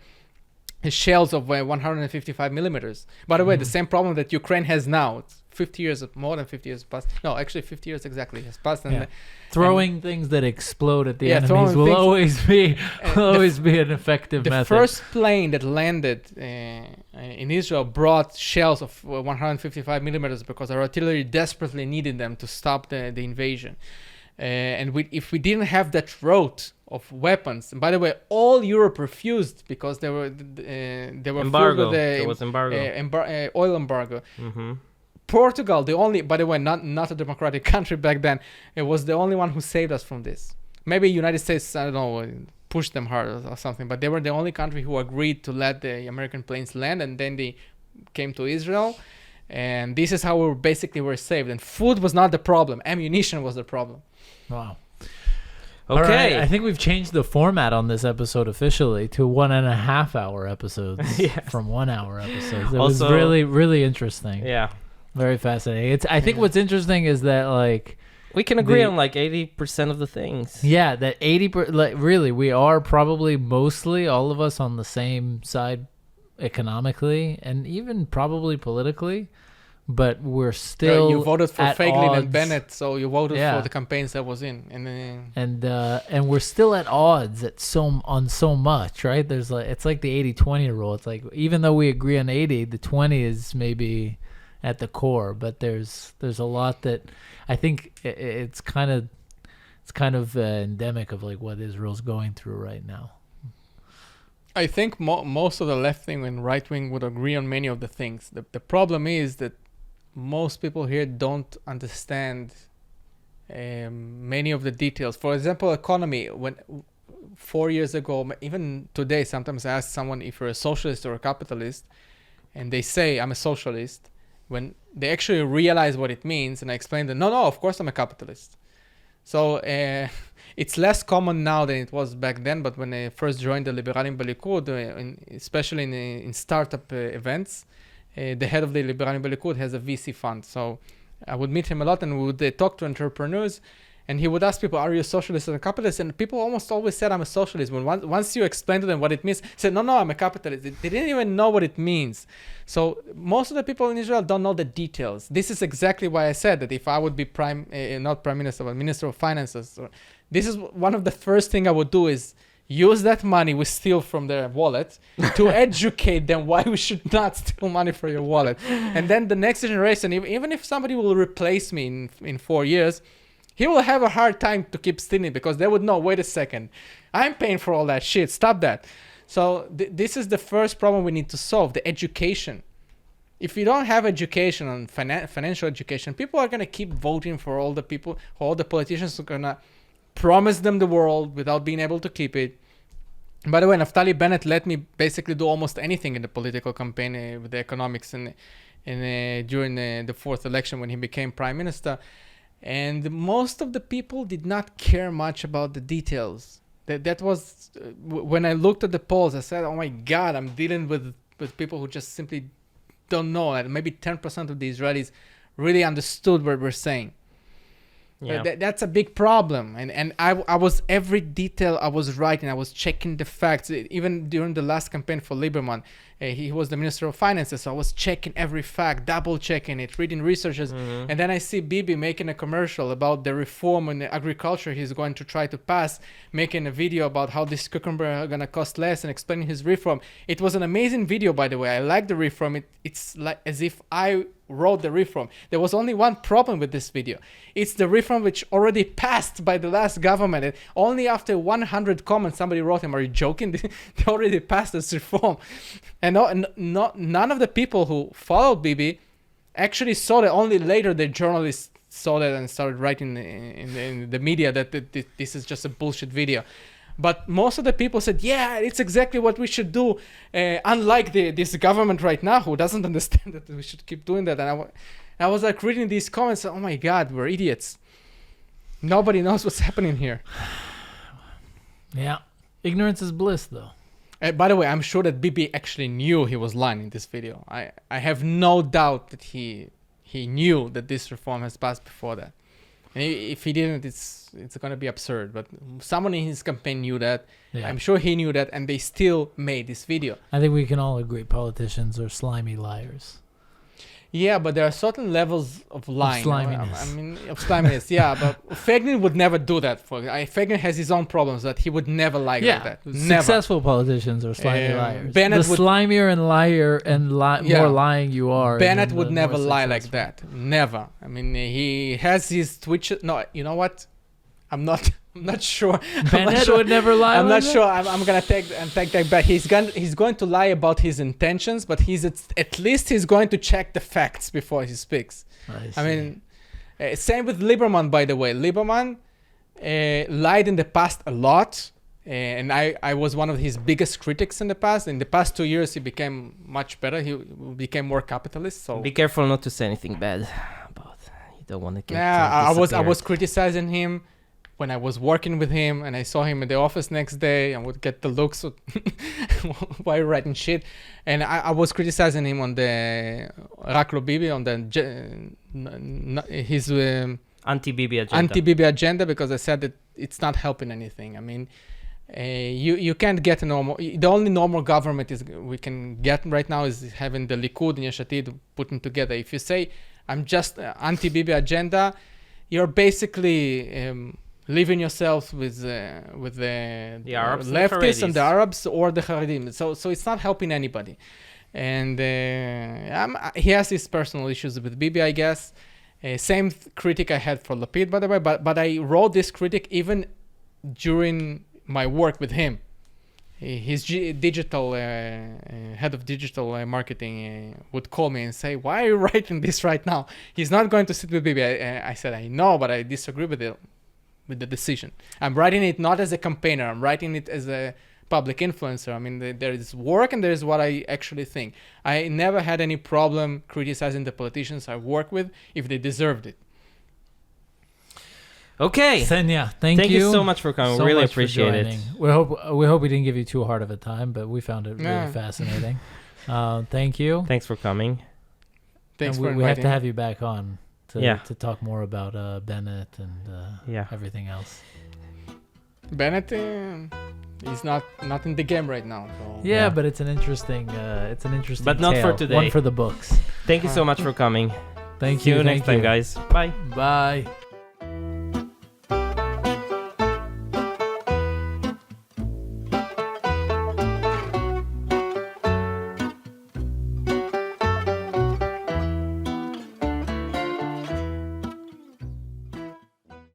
shells of 155 millimeters. By the way, the same problem that Ukraine has now. It's 50 years, more than 50 years past. No, actually 50 years exactly has passed. And throwing things that explode at the enemies will always be an effective method. The first plane that landed in Israel brought shells of 155 millimeters because our artillery desperately needed them to stop the invasion. And if we didn't have that road of weapons, and by the way, all Europe refused because they were embargo. There was embargo. Oil embargo. Portugal, the only, by the way, not a democratic country back then, it was the only one who saved us from this. Maybe United States, I don't know, pushed them hard or something, but they were the only country who agreed to let the American planes land, and then they came to Israel. And this is how we basically were saved. And food was not the problem. Ammunition was the problem. Wow. Okay. All right, I think we've changed the format on this episode officially to 1.5 hour episodes from 1 hour episodes. It was really, really interesting. Yeah. Very fascinating. I think what's interesting is that like we can agree on like 80% of the things. Yeah, that 80%, like really, we are probably mostly all of us on the same side economically and even probably politically. But we're still you voted for Feiglin odds. And Bennet, so you voted for the campaigns that was in, and we're still at odds on so much, right? There's like it's like the 80-20 rule. It's like even though we agree on 80, the 20 is maybe at the core, but there's a lot that I think it's kind of endemic of like what Israel's going through right now. I think most of the left wing and right wing would agree on many of the things. The problem is that most people here don't understand many of the details. For example, economy. When 4 years ago, even today, sometimes I ask someone if you're a socialist or a capitalist, and they say I'm a socialist. When they actually realize what it means, and I explain that no, of course I'm a capitalist. So it's less common now than it was back then. But when I first joined the Liberman Belikud, especially in startup events. The head of the Liberman Belikud has a VC fund. So I would meet him a lot and we would talk to entrepreneurs. And he would ask people, are you a socialist or a capitalist? And people almost always said, I'm a socialist. When once you explain to them what it means, they said, no, I'm a capitalist. They didn't even know what it means. So most of the people in Israel don't know the details. This is exactly why I said that if I would be not prime minister, but minister of finances, this is one of the first thing I would do is use that money we steal from their wallet to educate them why we should not steal money from your wallet. And then the next generation, even if somebody will replace me in 4 years, he will have a hard time to keep stealing because they would know, wait a second, I'm paying for all that shit, stop that. So this is the first problem we need to solve, the education. if you don't have education on financial education, people are gonna keep voting for all the politicians who are gonna promise them the world without being able to keep it. By the way, Naftali Bennett let me basically do almost anything in the political campaign with the economics and during the fourth election when he became prime minister. And most of the people did not care much about the details. That was when I looked at the polls, I said, oh my God, I'm dealing with people who just simply don't know. And maybe 10% of the Israelis really understood what we're saying. Yeah. That's a big problem. And I was, every detail I was writing, I was checking the facts. Even during the last campaign for Liberman, he was the Minister of Finances, so I was checking every fact, double checking it, reading researches. And then I see Bibi making a commercial about the reform in the agriculture he's going to try to pass, making a video about how this cucumber are going to cost less and explaining his reform. It was an amazing video, by the way. I like the reform. It's like as if I wrote the reform. There was only one problem with this video. It's the reform which already passed by the last government. And only after 100 comments somebody wrote him, are you joking? They already passed this reform. And none of the people who followed Bibi actually saw that. Only later the journalists saw that and started writing in the media that this is just a bullshit video. But most of the people said, yeah, it's exactly what we should do. Unlike this government right now, who doesn't understand that we should keep doing that. And I was like reading these comments. Oh my God, we're idiots. Nobody knows what's happening here. Yeah. Ignorance is bliss, though. By the way, I'm sure that Bibi actually knew he was lying in this video. I have no doubt that he knew that this reform has passed before that. And if he didn't, it's going to be absurd. But someone in his campaign knew that. Yeah. I'm sure he knew that, and they still made this video. I think we can all agree politicians are slimy liars. Yeah, but there are certain levels of lying. Of sliminess. I mean, of sliminess, yeah. But Feiglin would never do that. Feiglin has his own problems that he would never like that. Never. Successful politicians are slimy liars. Bennett the slimier and liar and more lying you are. Bennett would never lie like that. Never. I mean, he has his Twitch. No, you know what? I'm not sure. Bennett would never lie. I'm not sure. I'm gonna take that back. He's going to lie about his intentions, but at least he's going to check the facts before he speaks. I mean, same with Liberman, by the way. Liberman lied in the past a lot, and I was one of his biggest critics in the past. In the past 2 years, he became much better. He became more capitalist. So be careful not to say anything bad about. You don't want to get. Yeah, I was criticizing him when I was working with him, and I saw him in the office next day and would get the looks while writing shit. And I was criticizing him on the Raklo Bibi, on his anti-Bibi agenda. Anti-Bibi agenda, because I said that it's not helping anything. I mean, you can't get a normal. The only normal government we can get right now is having the Likud and Yesh Atid putting together. If you say I'm just anti-Bibi agenda, you're basically leaving yourself with the Arabs, leftists and the Arabs or the Haredim. So it's not helping anybody. And he has his personal issues with Bibi, I guess. Same critic I had for Lapid, by the way. But I wrote this critic even during my work with him. His digital head of digital marketing would call me and say, "Why are you writing this right now? He's not going to sit with Bibi." I said, "I know, but I disagree with the decision. I'm writing it not as a campaigner. I'm writing it as a public influencer. I mean, there is work and there is what I actually think. I never had any problem criticizing the politicians I work with if they deserved it." Okay. Senya, thank you so much for coming. We really appreciate it. We hope we didn't give you too hard of a time, but we found it really fascinating. Thank you. Thanks for coming. Thanks and for we have to have you back on to talk more about Bennet and everything else. Bennet is not in the game right now. So. Yeah, but it's an interesting but not tale. for today. One for the books. Thank you so much for coming. Thank See you. you next time, guys. Bye. Bye.